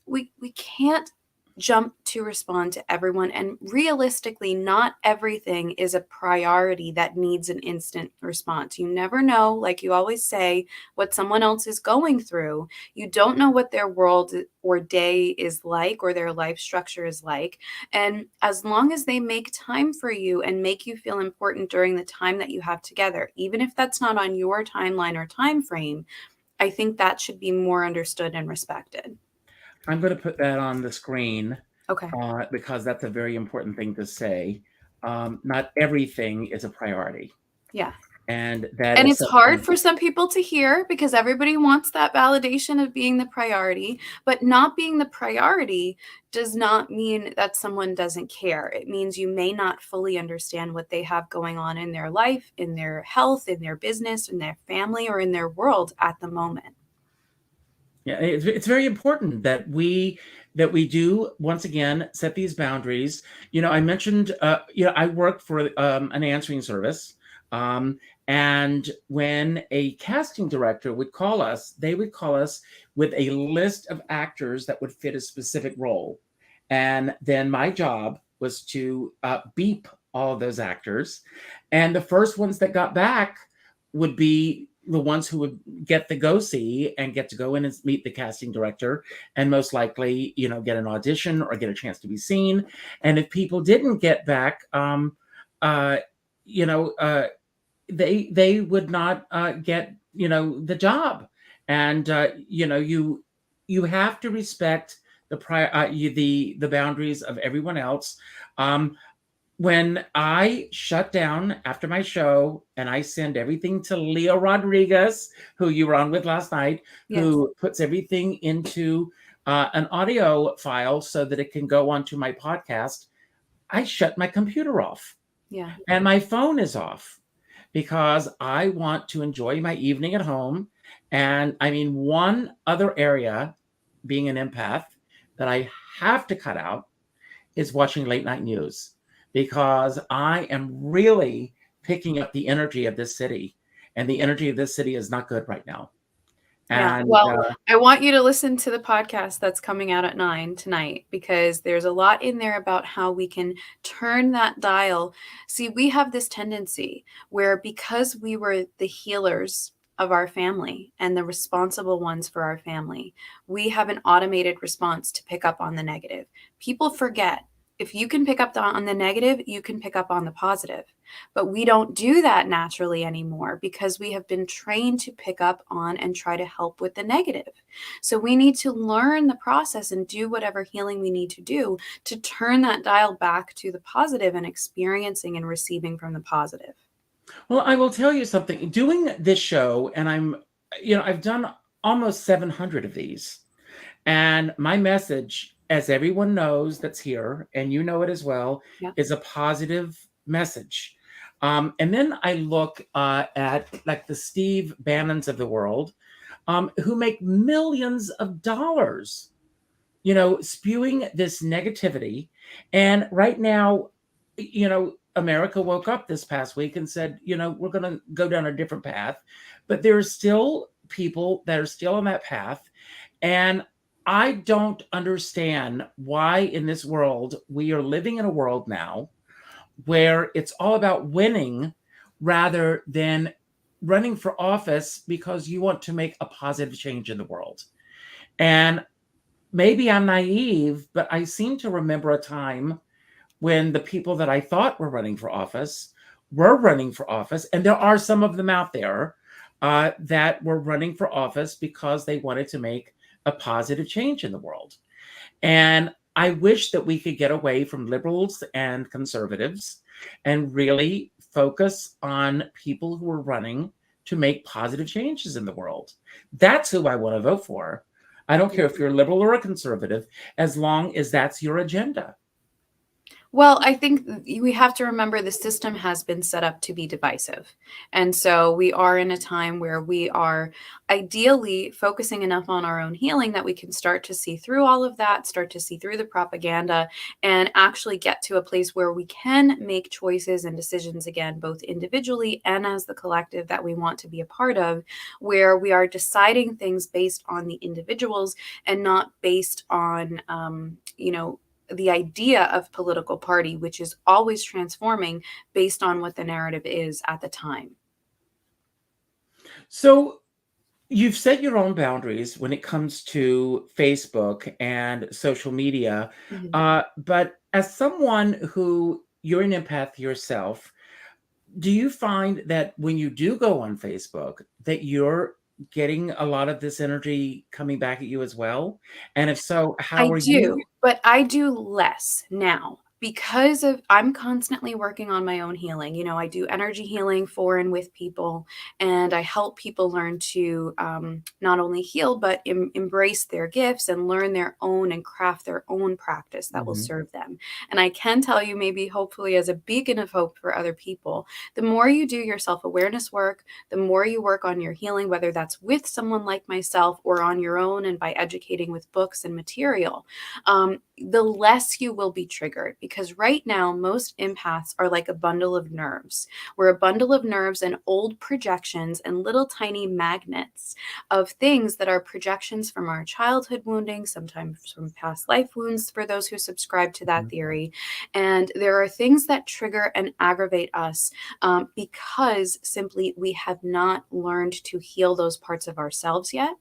we can't jump to respond to everyone, and realistically not everything is a priority that needs an instant response. You never know, like you always say, what someone else is going through. You don't know what their world or day is like or their life structure is like, and as long as they make time for you and make you feel important during the time that you have together, even if that's not on your timeline or time frame, I think that should be more understood and respected. I'm going to put that on the screen Okay. because that's a very important thing to say. Not everything is a priority, Yeah. and that And is it's hard something. for some people to hear because everybody wants that validation of being the priority, but not being the priority does not mean that someone doesn't care. It means you may not fully understand what they have going on in their life, in their health, in their business, in their family, or in their world at the moment. Yeah, it's very important that we do once again set these boundaries. I mentioned, I worked for an answering service, um, and when a casting director would call us, they would call us with a list of actors that would fit a specific role, and then my job was to beep all of those actors, and the first ones that got back would be the ones who would get the go see and get to go in and meet the casting director and most likely get an audition or get a chance to be seen. And if people didn't get back, uh you know they would not get the job. And you have to respect the boundaries of everyone else. When I shut down after my show and I send everything to Leo Rodriguez, who you were on with last night, Yes. who puts everything into an audio file so that it can go onto my podcast, I shut my computer off Yeah. and my phone is off because I want to enjoy my evening at home. And I mean, one other area, being an empath, that I have to cut out is watching late night news because I am really picking up the energy of this city, and the energy of this city is not good right now. Yeah. And Well, I want you to listen to the podcast that's coming out at 9 tonight because there's a lot in there about how we can turn that dial. See, we have this tendency where because we were the healers of our family and the responsible ones for our family, we have an automated response to pick up on the negative. People forget, if you can pick up on the negative, you can pick up on the positive. But we don't do that naturally anymore because we have been trained to pick up on and try to help with the negative. So we need to learn the process and do whatever healing we need to do to turn that dial back to the positive and experiencing and receiving from the positive. well, I will tell you something. Doing this show, and I've done almost 700 of these, and my message, as everyone knows that's here, and you know it as well, Yeah. is a positive message. And then I look at like the Steve Bannons of the world, who make millions of dollars, spewing this negativity. And right now, America woke up this past week and said, we're going to go down a different path. But there are still people that are still on that path. And I don't understand why in this world we are living in a world now where it's all about winning rather than running for office because you want to make a positive change in the world. And maybe I'm naive, but I seem to remember a time when the people that I thought were running for office were running for office. And there are some of them out there that were running for office because they wanted to make a positive change in the world. And I wish that we could get away from liberals and conservatives and really focus on people who are running to make positive changes in the world. That's who I want to vote for. I don't care if you're a liberal or a conservative, as long as that's your agenda. Well, I think we have to remember the system has been set up to be divisive. And so we are in a time where we are ideally focusing enough on our own healing that we can start to see through all of that, start to see through the propaganda, and actually get to a place where we can make choices and decisions again, both individually and as the collective that we want to be a part of, where we are deciding things based on the individuals and not based on, the idea of political party, which is always transforming based on what the narrative is at the time. So you've set your own boundaries when it comes to Facebook and social media. But as someone who you're an empath yourself, do you find that when you do go on Facebook that you're getting a lot of this energy coming back at you as well? And if so, how I are do, you? but I do less now because I'm constantly working on my own healing. I do energy healing for and with people, and I help people learn to not only heal, but embrace their gifts and learn their own and craft their own practice that will Mhm. serve them. And I can tell you, maybe hopefully as a beacon of hope for other people, the more you do your self-awareness work, the more you work on your healing, whether that's with someone like myself or on your own and by educating with books and material, the less you will be triggered. Because right now, most empaths are like a bundle of nerves. We're a bundle of nerves and old projections and little tiny magnets of things that are projections from our childhood wounding, sometimes from past life wounds for those who subscribe to that Mhm. theory. And there are things that trigger and aggravate us because simply we have not learned to heal those parts of ourselves yet,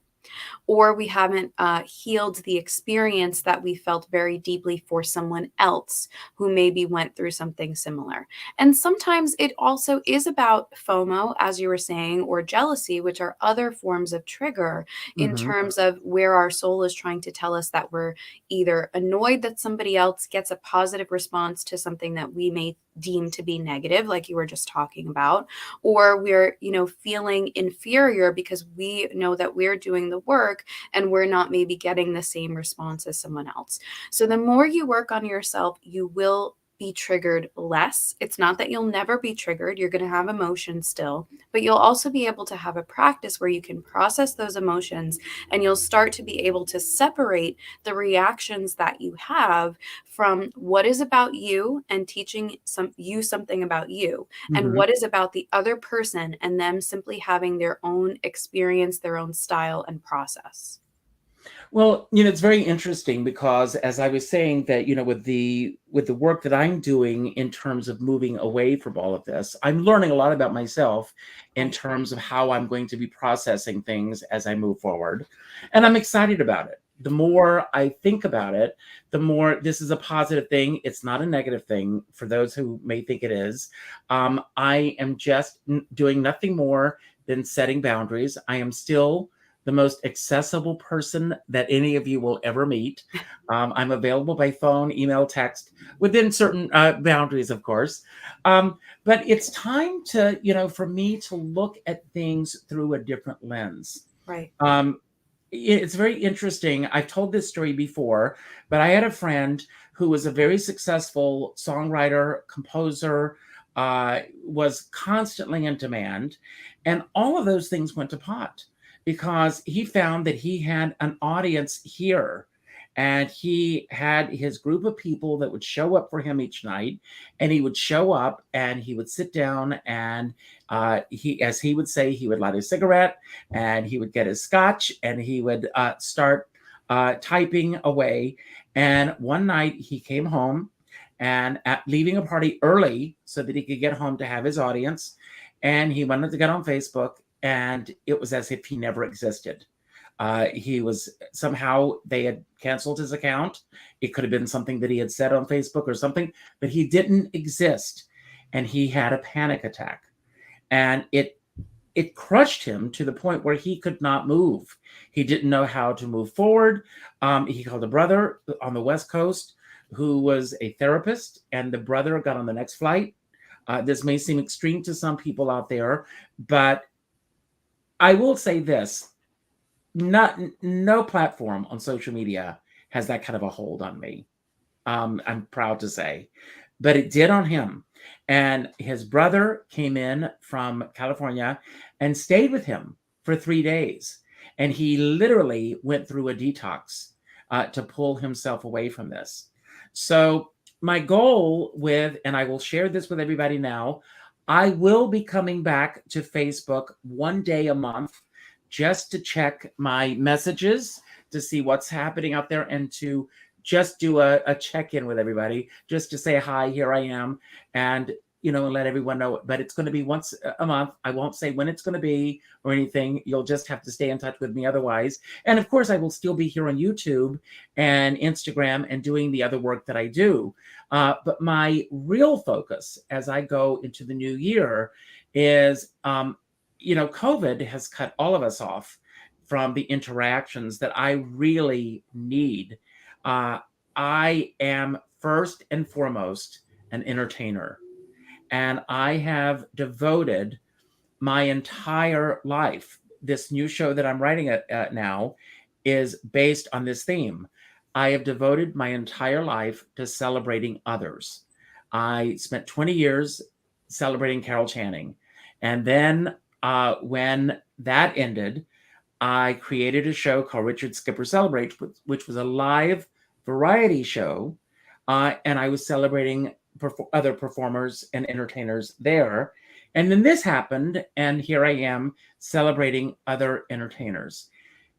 or we haven't healed the experience that we felt very deeply for someone else who maybe went through something similar. And sometimes it also is about FOMO, as you were saying, or jealousy, which are other forms of trigger in Mhm. terms of where our soul is trying to tell us that we're either annoyed that somebody else gets a positive response to something that we may deem to be negative, like you were just talking about, or we're, feeling inferior because we know that we're doing the work and we're not maybe getting the same response as someone else. So the more you work on yourself, you will be triggered less. It's not that you'll never be triggered. You're going to have emotions still, but you'll also be able to have a practice where you can process those emotions, and you'll start to be able to separate the reactions that you have from what is about you and teaching you something about you, and Mhm. what is about the other person and them simply having their own experience, their own style and process. Well, it's very interesting because as I was saying that, with the work that I'm doing in terms of moving away from all of this, I'm learning a lot about myself in Right. terms of how I'm going to be processing things as I move forward. And I'm excited about it. The more I think about it, the more this is a positive thing. It's not a negative thing for those who may think it is. I am just doing nothing more than setting boundaries. I am still the most accessible person that any of you will ever meet. I'm available by phone, email, text, within certain boundaries, of course. But it's time to, for me to look at things through a different lens. Right. Um, it's very interesting. I've told this story before, but I had a friend who was a very successful songwriter, composer, was constantly in demand. And all of those things went to pot because he found that he had an audience here. And he had his group of people that would show up for him each night. And he would show up and he would sit down and as he would say, he would light a cigarette and he would get his scotch and he would start typing away. And one night he came home and leaving a party early so that he could get home to have his audience. And he wanted to get on Facebook, and it was as if he never existed. He was somehow, they had canceled his account. It could have been something that he had said on Facebook or something, but he didn't exist. And he had a panic attack. And it crushed him to the point where he could not move. He didn't know how to move forward. He called a brother on the West Coast who was a therapist, and the brother got on the next flight. This may seem extreme to some people out there, but I will say this. No platform on social media has that kind of a hold on me. I'm proud to say, but it did on him. And his brother came in from California and stayed with him for 3 days. And he literally went through a detox to pull himself away from this. So my goal and I will share this with everybody now, I will be coming back to Facebook one day a month just to check my messages, to see what's happening out there, and to just do a check-in with everybody, just to say, hi, here I am, and let everyone know. But it's going to be once a month. I won't say when it's going to be or anything. You'll just have to stay in touch with me otherwise. And of course, I will still be here on YouTube and Instagram and doing the other work that I do. But my real focus as I go into the new year is, COVID has cut all of us off from the interactions that I really need. I am first and foremost an entertainer, and I have devoted my entire life. This new show that I'm writing at now is based on this theme. I have devoted my entire life to celebrating others. I spent 20 years celebrating Carol Channing. And then when that ended, I created a show called Richard Skipper Celebrates, which was a live variety show. And I was celebrating other performers and entertainers there. And then this happened, and here I am celebrating other entertainers.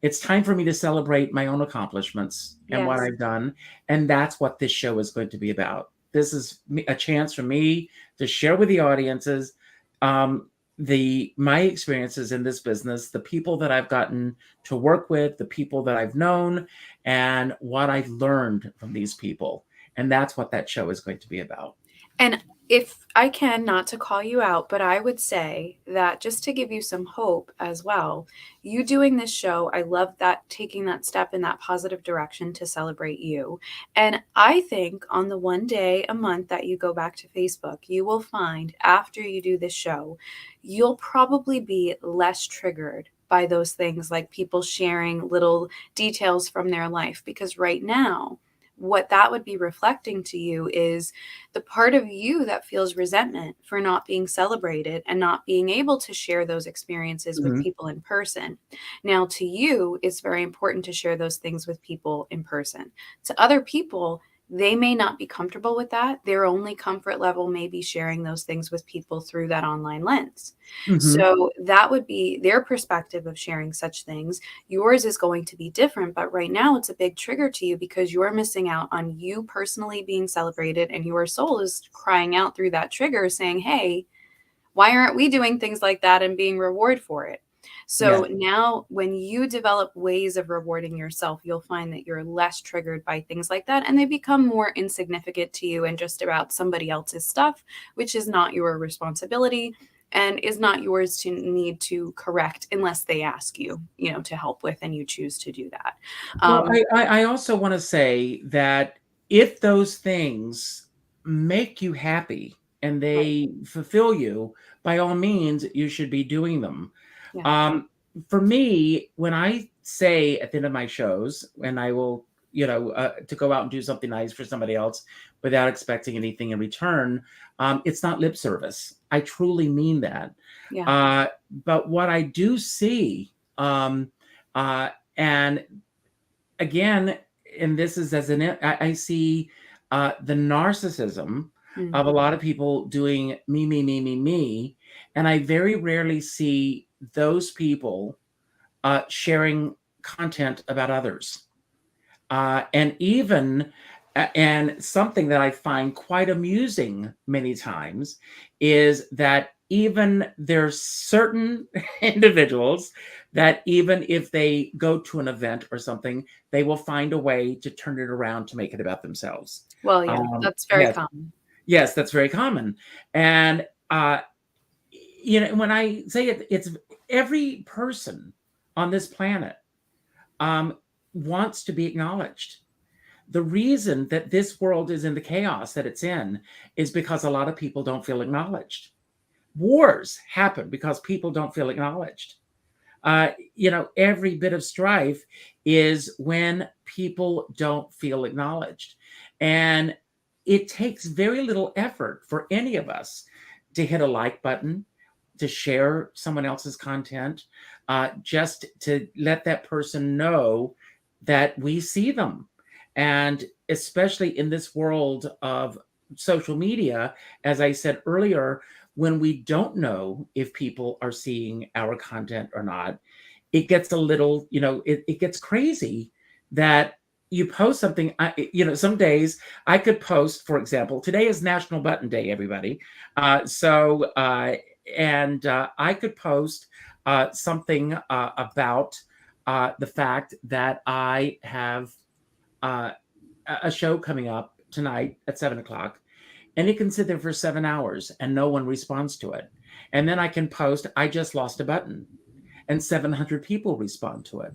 It's time for me to celebrate my own accomplishments and what I've done. And that's what this show is going to be about. This is a chance for me to share with the audiences my experiences in this business, the people that I've gotten to work with, the people that I've known, and what I've learned from these people. And that's what that show is going to be about. And if I can, not to call you out, but I would say that just to give you some hope as well, you doing this show, I love that, taking that step in that positive direction to celebrate you. And I think on the one day a month that you go back to Facebook, you will find after you do this show, you'll probably be less triggered by those things like people sharing little details from their life. Because right now, what that would be reflecting to you is the part of you that feels resentment for not being celebrated and not being able to share those experiences with people in person. Now, to you, it's very important to share those things with people in person. To other people, they may not be comfortable with that. Their only comfort level may be sharing those things with people through that online lens. So that would be their perspective of sharing such things. Yours is going to be different, but right now it's a big trigger to you because you're missing out on you personally being celebrated, and your soul is crying out through that trigger saying, hey, why aren't we doing things like that and being rewarded for it? So now when you develop ways of rewarding yourself, you'll find that you're less triggered by things like that, and they become more insignificant to you and just about somebody else's stuff, which is not your responsibility and is not yours to need to correct unless they ask you, to help with, and you choose to do that. Well, I also want to say that if those things make you happy and they fulfill you, by all means, you should be doing them. For me, when I say at the end of my shows, and I will, to go out and do something nice for somebody else without expecting anything in return, it's not lip service. I truly mean that. But what I do see, and again, and this is I see the narcissism of a lot of people doing me, me, me, me, me. And I very rarely see those people sharing content about others. And even, and something that I find quite amusing many times is that even there's certain individuals that even if they go to an event or something, they will find a way to turn it around to make it about themselves. Well, yeah, that's very Yes, common. yes, that's very common. And when I say it, it's every person on this planet um, wants to be acknowledged. The reason that this world is in the chaos that it's in is because a lot of people don't feel acknowledged. Wars happen because people don't feel acknowledged. Every bit of strife is when people don't feel acknowledged. And it takes very little effort for any of us to hit a like button, to share someone else's content, just to let that person know that we see them. And especially in this world of social media, as I said earlier, when we don't know if people are seeing our content or not, it gets a little, it gets crazy that you post something. Some days I could post, for example, today is National Button Day, everybody. I could post something about the fact that I have a show coming up tonight at 7 o'clock, and it can sit there for 7 hours and no one responds to it. And then I can post, I just lost a button, and 700 people respond to it.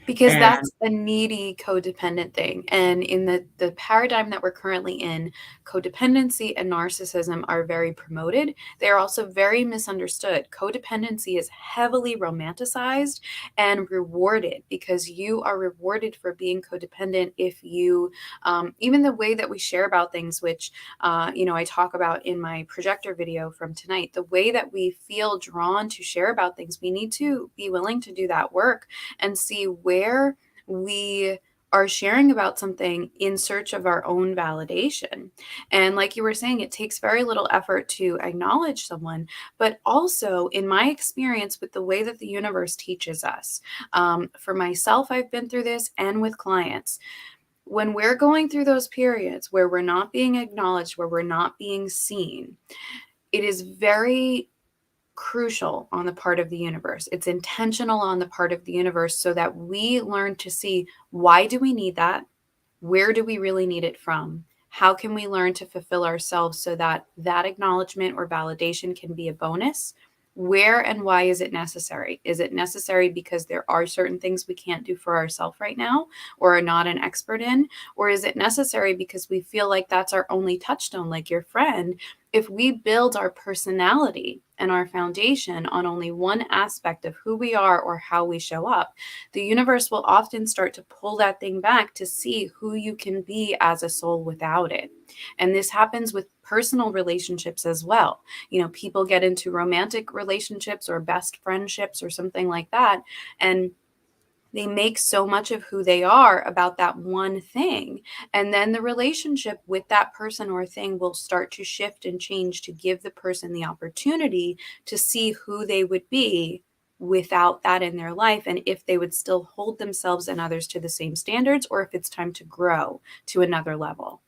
Because And that's a needy codependent thing. And in the paradigm that we're currently in, codependency and narcissism are very promoted. They are also very misunderstood. Codependency is heavily romanticized and rewarded because you are rewarded for being codependent if you, even the way that we share about things, which, I talk about in my projector video from tonight, the way that we feel drawn to share about things, we need to be willing to do that work and see where we are sharing about something in search of our own validation. And like you were saying, it takes very little effort to acknowledge someone, but also in my experience with the way that the universe teaches us, for myself, I've been through this and with clients. When we're going through those periods where we're not being acknowledged, where we're not being seen, it is very crucial on the part of the universe. It's intentional on the part of the universe so that we learn to see, why do we need that? Where do we really need it from? How can we learn to fulfill ourselves so that that acknowledgement or validation can be a bonus? Where and why is it necessary? Is it necessary because there are certain things we can't do for ourselves right now or are not an expert in? Or is it necessary because we feel like that's our only touchstone, like your friend? If we build our personality and our foundation on only one aspect of who we are or how we show up, the universe will often start to pull that thing back to see who you can be as a soul without it. And this happens with personal relationships as well. People get into romantic relationships or best friendships or something like that, and they make so much of who they are about that one thing. And then the relationship with that person or thing will start to shift and change to give the person the opportunity to see who they would be without that in their life, and if they would still hold themselves and others to the same standards, or if it's time to grow to another level.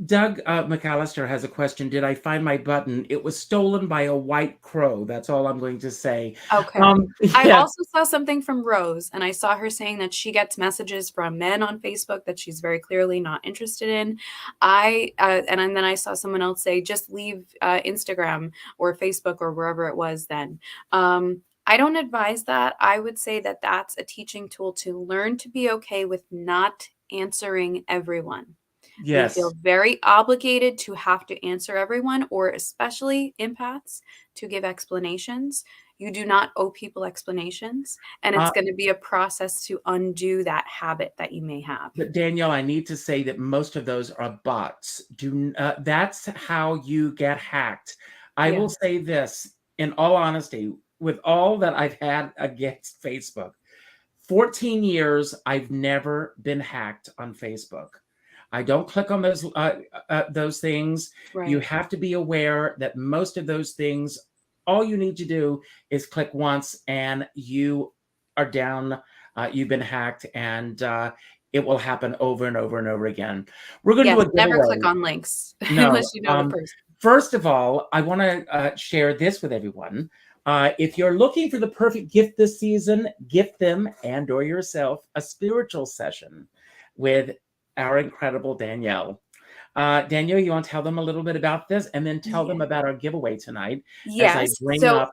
Doug McAllister has a question. Did I find my button? It was stolen by a white crow. That's all I'm going to say. Okay. I also saw something from Rose, and I saw her saying that she gets messages from men on Facebook that she's very clearly not interested in. And then I saw someone else say, just leave Instagram or Facebook or wherever it was then. I don't advise that. I would say that that's a teaching tool to learn to be okay with not answering everyone. Yes. We feel very obligated to have to answer everyone, or especially empaths, to give explanations. You do not owe people explanations, and it's going to be a process to undo that habit that you may have. But Danielle, I need to say that most of those are bots. That's how you get hacked. I will say this, in all honesty, with all that I've had against Facebook, 14 years, I've never been hacked on Facebook. I don't click on those things. Right. You have to be aware that most of those things, all you need to do is click once and you are down you've been hacked, and it will happen over and over and over again. We're going to Yes, do a never giveaway. click on links No. unless you know the person. First of all, I want to share this with everyone. If you're looking for the perfect gift this season, gift them and or yourself a spiritual session with our incredible Danielle. Danielle, you want to tell them a little bit about this and then tell them about our giveaway tonight as I Yes. bring So up.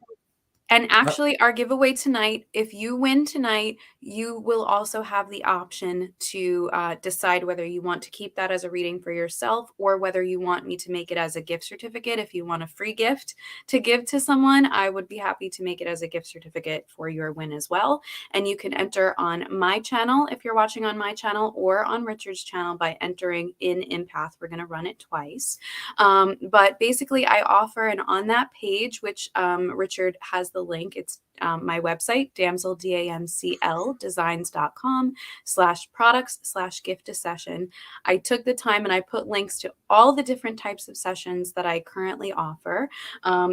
and actually, our giveaway tonight, if you win tonight, you will also have the option to decide whether you want to keep that as a reading for yourself or whether you want me to make it as a gift certificate. If you want a free gift to give to someone, I would be happy to make it as a gift certificate for your win as well. And you can enter on my channel if you're watching on my channel or on Richard's channel by entering in Empath. We're going to run it twice. But basically, I offer, and on that page, which Richard has the link, it's my website, damsel, DAMCL, designs.com/products/gift a session. I took the time and I put links to all the different types of sessions that I currently offer.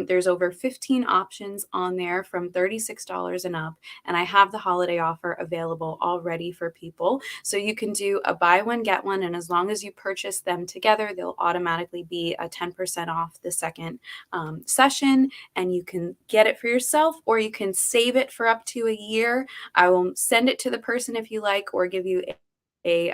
There's over 15 options on there from $36 and up, and I have the holiday offer available already for people. So you can do a buy one, get one, and as long as you purchase them together, they'll automatically be a 10% off the second session, and you can get it for yourself or you can save it for up to a year. I will send it to the person if you like, or give you a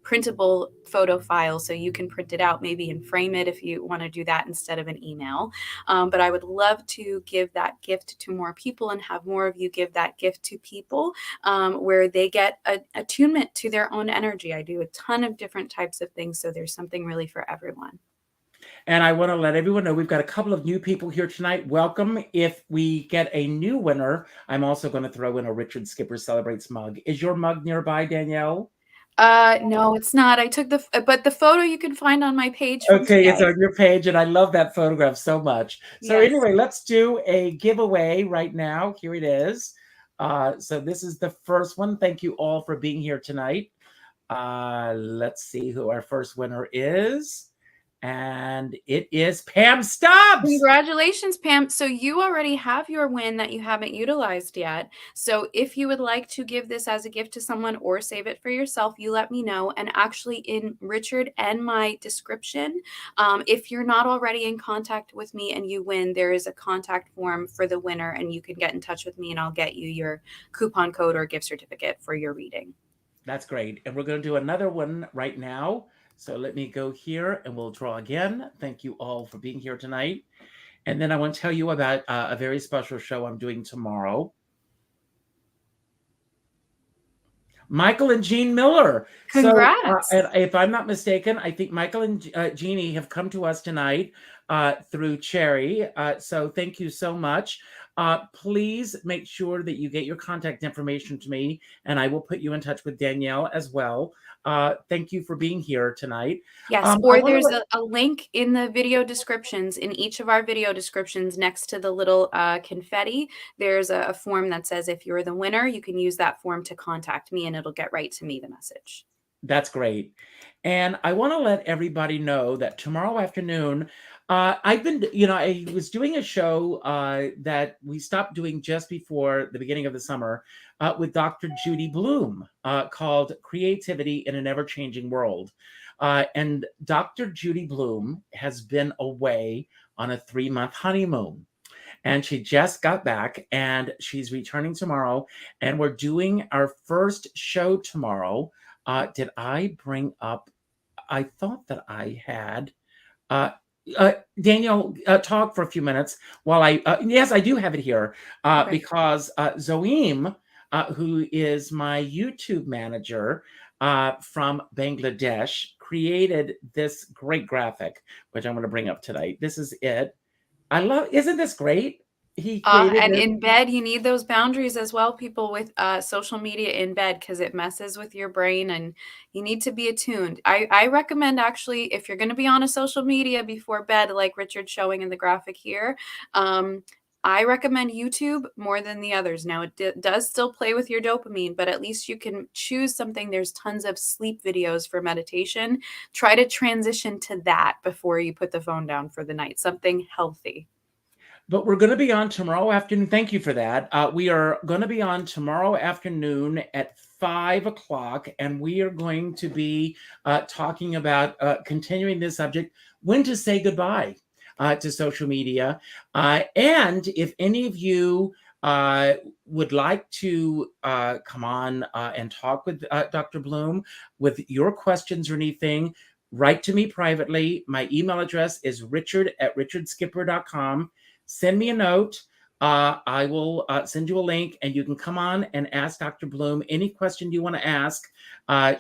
printable photo file so you can print it out maybe and frame it if you want to do that instead of an email. But I would love to give that gift to more people and have more of you give that gift to people where they get attunement to their own energy. I do a ton of different types of things, so there's something really for everyone. And I want to let everyone know we've got a couple of new people here tonight. Welcome. If we get a new winner, I'm also going to throw in a Richard Skipper Celebrates mug. Is your mug nearby, Danielle? No, it's not. I took but the photo you can find on my page from Okay, it's today. on your page, and I love that photograph so much. So Yes. anyway, let's do a giveaway right now. Here it is. So this is the first one. Thank you all for being here tonight. Let's see who our first winner is. And it is Pam Stubbs. Congratulations, Pam. So you already have your win that you haven't utilized yet. So if you would like to give this as a gift to someone or save it for yourself, you let me know. And actually in Richard and my description, if you're not already in contact with me and you win, there is a contact form for the winner and you can get in touch with me and I'll get you your coupon code or gift certificate for your reading. That's great. And we're going to do another one right now. So let me go here and we'll draw again. Thank you all for being here tonight. And then I want to tell you about a very special show I'm doing tomorrow. Michael and Jean Miller. Congrats. So if I'm not mistaken, I think Michael and Jeannie have come to us tonight through Cherry. So thank you so much. Please make sure that you get your contact information to me, and I will put you in touch with Danielle as well. Thank you for being here tonight. Yes, or there's a link in the video descriptions, in each of our video descriptions next to the little confetti. There's a form that says if you're the winner, you can use that form to contact me and it'll get right to me, the message. That's great. And I want to let everybody know that tomorrow afternoon, I was doing a show that we stopped doing just before the beginning of the summer with Dr. Judy Bloom called Creativity in an Ever-Changing World. And Dr. Judy Bloom has been away on a 3-month honeymoon. And she just got back and she's returning tomorrow. And we're doing our first show tomorrow. Did I bring up? I thought that I had Danielle talk for a few minutes while yes, I do have it here because Zoeem, who is my YouTube manager from Bangladesh, created this great graphic, which I'm going to bring up tonight. This is it. Isn't this great? He created and in bed, you need those boundaries as well, people with social media in bed, because it messes with your brain and you need to be attuned. I recommend actually, if you're going to be on a social media before bed, like Richard's showing in the graphic here, I recommend YouTube more than the others. Now, it does still play with your dopamine, but at least you can choose something. There's tons of sleep videos for meditation. Try to transition to that before you put the phone down for the night, something healthy. But we're going to be on tomorrow afternoon. Thank you for that. We are going to be on tomorrow afternoon at 5 o'clock, and we are going to be talking about continuing this subject, when to say goodbye to social media. And if any of you would like to come on and talk with Dr. Bloom with your questions or anything, write to me privately. My email address is richard@richardskipper.com. Send me a note. I will send you a link, and you can come on and ask Dr. Bloom any question you want to ask.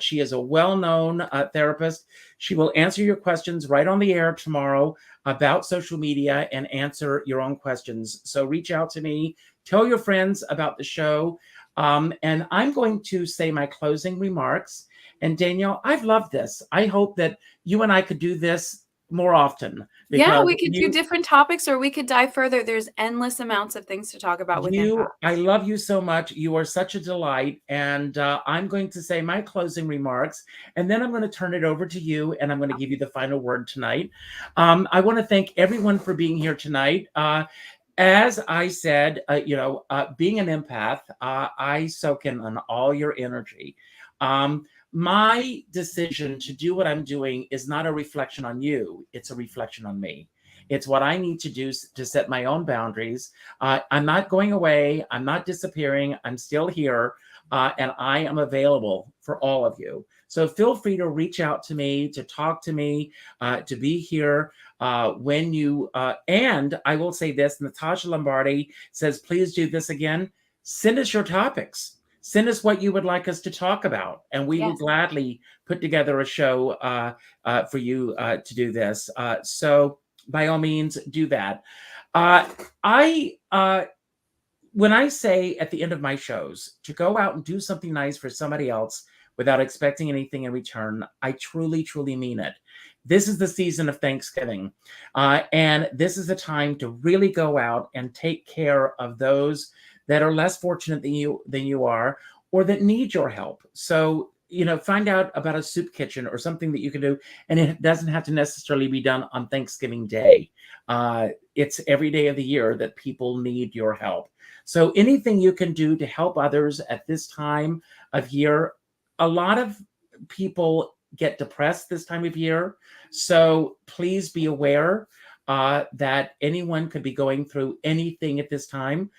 She is a well-known therapist. She will answer your questions right on the air tomorrow about social media and answer your own questions. So reach out to me. Tell your friends about the show. And I'm going to say my closing remarks. And Danielle, I've loved this. I hope that you and I could do this more often. Yeah, we could do different topics, or we could dive further. There's endless amounts of things to talk about with empaths. I love you so much. You are such a delight. And I'm going to say my closing remarks, and then I'm going to turn it over to you, and I'm going to give you the final word tonight. I want to thank everyone for being here tonight. As I said, being an empath, I soak in on all your energy. My decision to do what I'm doing is not a reflection on you. It's a reflection on me. It's what I need to do to set my own boundaries. I'm not going away. I'm not disappearing. I'm still here. And I am available for all of you. So feel free to reach out to me, to talk to me, to be here when you, and I will say this, Natasha Lombardi says, please do this again. Send us your topics. Send us what you would like us to talk about, and we will gladly put together a show for you to do this. So by all means, do that. When I say at the end of my shows to go out and do something nice for somebody else without expecting anything in return, I truly, truly mean it. This is the season of Thanksgiving, and this is the time to really go out and take care of those that are less fortunate than you are, or that need your help. So, find out about a soup kitchen or something that you can do, and it doesn't have to necessarily be done on Thanksgiving Day. It's every day of the year that people need your help. So anything you can do to help others at this time of year. A lot of people get depressed this time of year. So please be aware that anyone could be going through anything at this time.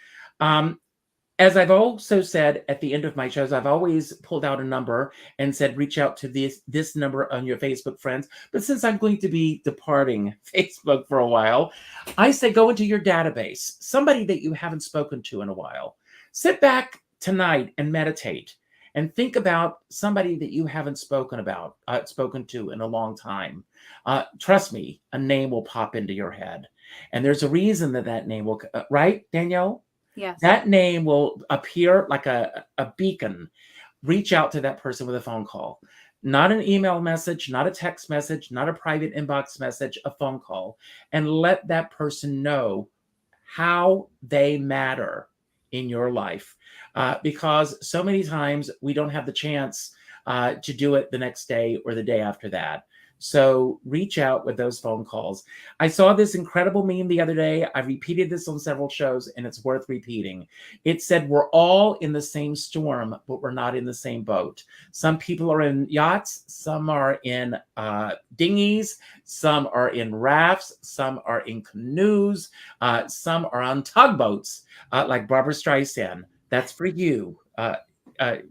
As I've also said at the end of my shows, I've always pulled out a number and said, reach out to this number on your Facebook friends. But since I'm going to be departing Facebook for a while, I say go into your database, somebody that you haven't spoken to in a while. Sit back tonight and meditate and think about somebody that you haven't spoken to in a long time. Trust me, a name will pop into your head. And there's a reason that name will, right, Danielle? Yes. That name will appear like a beacon. Reach out to that person with a phone call. Not an email message, not a text message, not a private inbox message, a phone call. And let that person know how they matter in your life. Because so many times we don't have the chance to do it the next day or the day after that. So reach out with those phone calls. I saw this incredible meme the other day. I repeated this on several shows, and it's worth repeating. It said, we're all in the same storm, but we're not in the same boat. Some people are in yachts. Some are in dinghies. Some are in rafts. Some are in canoes. Some are on tugboats, like Barbara Streisand. That's for you,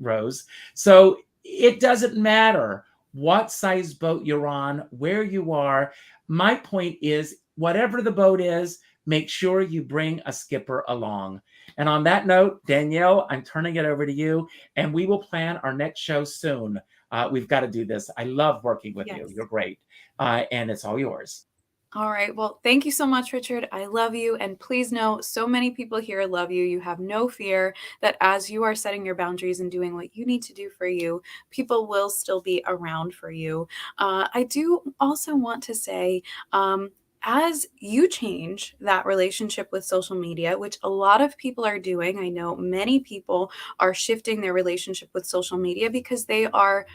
Rose. So it doesn't matter what size boat you're on, where you are. My point is, whatever the boat is, make sure you bring a skipper along. And on that note, Danielle, I'm turning it over to you, and we will plan our next show soon. We've got to do this. I love working with you. You're great. And it's all yours. All right. Well, thank you so much, Richard. I love you. And please know, so many people here love you. You have no fear that as you are setting your boundaries and doing what you need to do for you, people will still be around for you. I do also want to say, as you change that relationship with social media, which a lot of people are doing, I know many people are shifting their relationship with social media because they are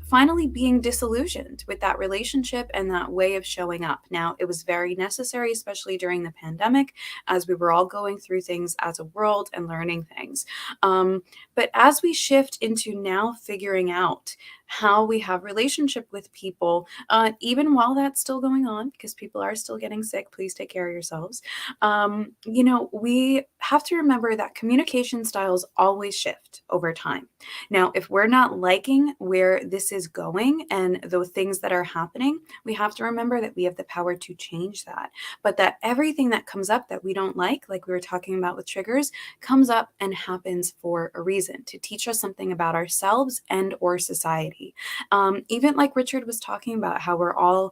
finally being disillusioned with that relationship and that way of showing up. Now, it was very necessary, especially during the pandemic, as we were all going through things as a world and learning things. But as we shift into now figuring out how we have relationship with people, even while that's still going on, because people are still getting sick, please take care of yourselves. We have to remember that communication styles always shift over time. Now, if we're not liking where this is going and the things that are happening, we have to remember that we have the power to change that. But that everything that comes up that we don't like we were talking about with triggers, comes up and happens for a reason, to teach us something about ourselves and or society. Even like Richard was talking about, how we're all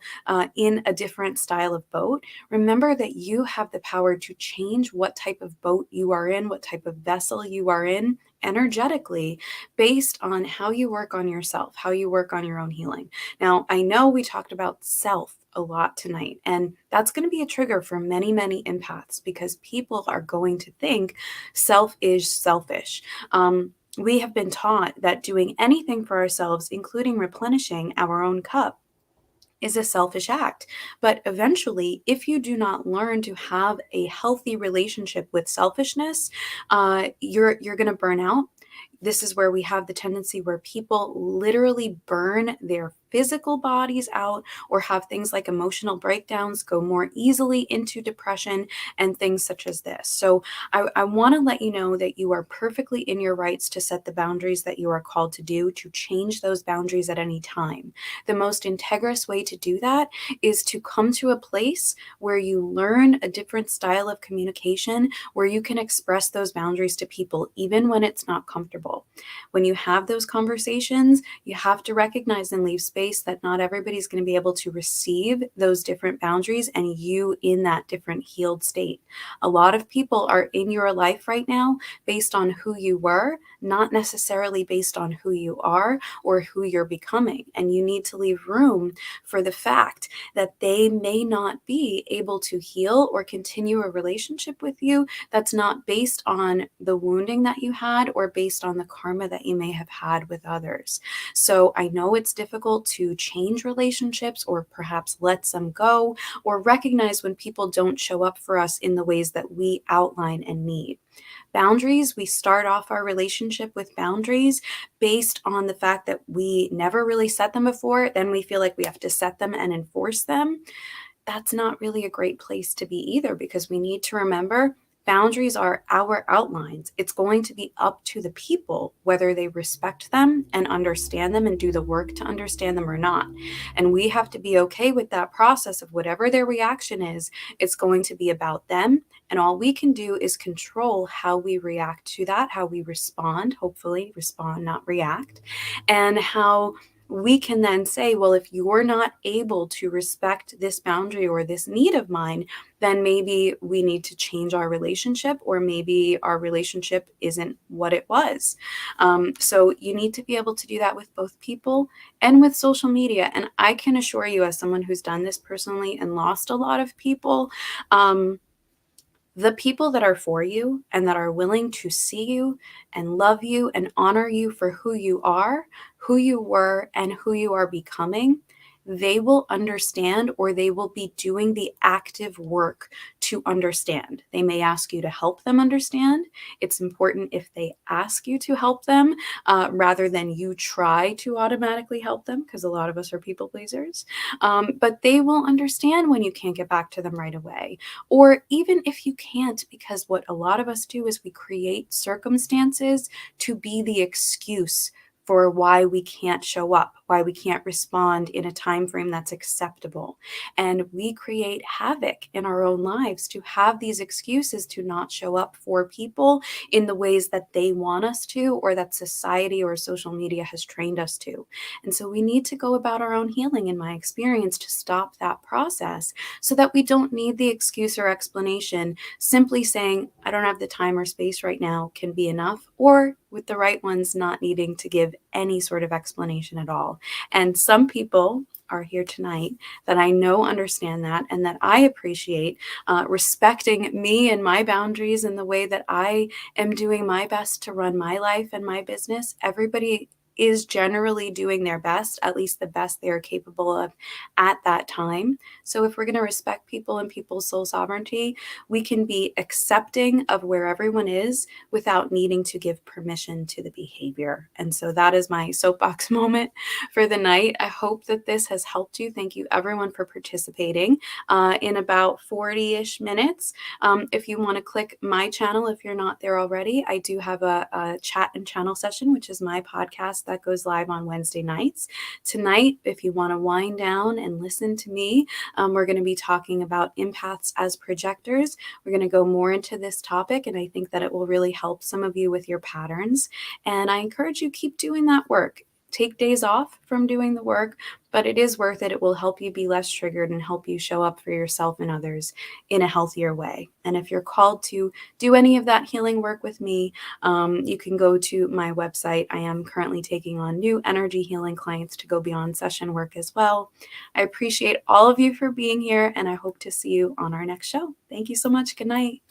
in a different style of boat. Remember that you have the power to change what type of boat you are in, what type of vessel you are in energetically, based on how you work on yourself, how you work on your own healing. Now, I know we talked about self a lot tonight, and that's going to be a trigger for many, many empaths, because people are going to think self is selfish. We have been taught that doing anything for ourselves, including replenishing our own cup, is a selfish act. But eventually, if you do not learn to have a healthy relationship with selfishness, you're going to burn out. This is where we have the tendency where people literally burn their physical bodies out, or have things like emotional breakdowns, go more easily into depression and things such as this. So I want to let you know that you are perfectly in your rights to set the boundaries that you are called to do, to change those boundaries at any time. The most integrous way to do that is to come to a place where you learn a different style of communication, where you can express those boundaries to people, even when it's not comfortable. When you have those conversations, you have to recognize and leave space that not everybody's going to be able to receive those different boundaries and you in that different healed state. A lot of people are in your life right now based on who you were, not necessarily based on who you are or who you're becoming. And you need to leave room for the fact that they may not be able to heal or continue a relationship with you that's not based on the wounding that you had or based on the karma that you may have had with others. So I know it's difficult to change relationships, or perhaps let them go, or recognize when people don't show up for us in the ways that we outline and need. Boundaries, we start off our relationship with boundaries based on the fact that we never really set them before. Then we feel like we have to set them and enforce them. That's not really a great place to be either, because we need to remember boundaries are our outlines. It's going to be up to the people whether they respect them and understand them and do the work to understand them or not. And we have to be okay with that process of whatever their reaction is. It's going to be about them. And all we can do is control how we react to that, how we respond, hopefully respond, not react, and how we can then say, well, if you're not able to respect this boundary or this need of mine, then maybe we need to change our relationship, or maybe our relationship isn't what it was. So you need to be able to do that with both people and with social media. And I can assure you, as someone who's done this personally and lost a lot of people, the people that are for you and that are willing to see you and love you and honor you for who you are, who you were, and who you are becoming, they will understand, or they will be doing the active work to understand. They may ask you to help them understand. It's important if they ask you to help them rather than you try to automatically help them, because a lot of us are people pleasers. But they will understand when you can't get back to them right away. Or even if you can't, because what a lot of us do is we create circumstances to be the excuse for why we can't show up, why we can't respond in a time frame that's acceptable. And we create havoc in our own lives to have these excuses to not show up for people in the ways that they want us to, or that society or social media has trained us to. And so we need to go about our own healing, in my experience, to stop that process, so that we don't need the excuse or explanation. Simply saying, I don't have the time or space right now, can be enough, or with the right ones, not needing to give any sort of explanation at all. And some people are here tonight that I know understand that and that I appreciate respecting me and my boundaries and the way that I am doing my best to run my life and my business. Everybody is generally doing their best, at least the best they are capable of at that time. So if we're going to respect people and people's soul sovereignty, we can be accepting of where everyone is without needing to give permission to the behavior. And so that is my soapbox moment for the night. I hope that this has helped you. Thank you everyone for participating in about 40-ish minutes. If you want to click my channel, if you're not there already, I do have a chat and channel session, which is my podcast that goes live on Wednesday nights. Tonight, if you want to wind down and listen to me, we're going to be talking about empaths as projectors. We're going to go more into this topic, and I think that it will really help some of you with your patterns. And I encourage you keep doing that work. Take days off from doing the work, but it is worth it. It will help you be less triggered and help you show up for yourself and others in a healthier way. And if you're called to do any of that healing work with me, you can go to my website. I am currently taking on new energy healing clients to go beyond session work as well. I appreciate all of you for being here, and I hope to see you on our next show. Thank you so much. Good night.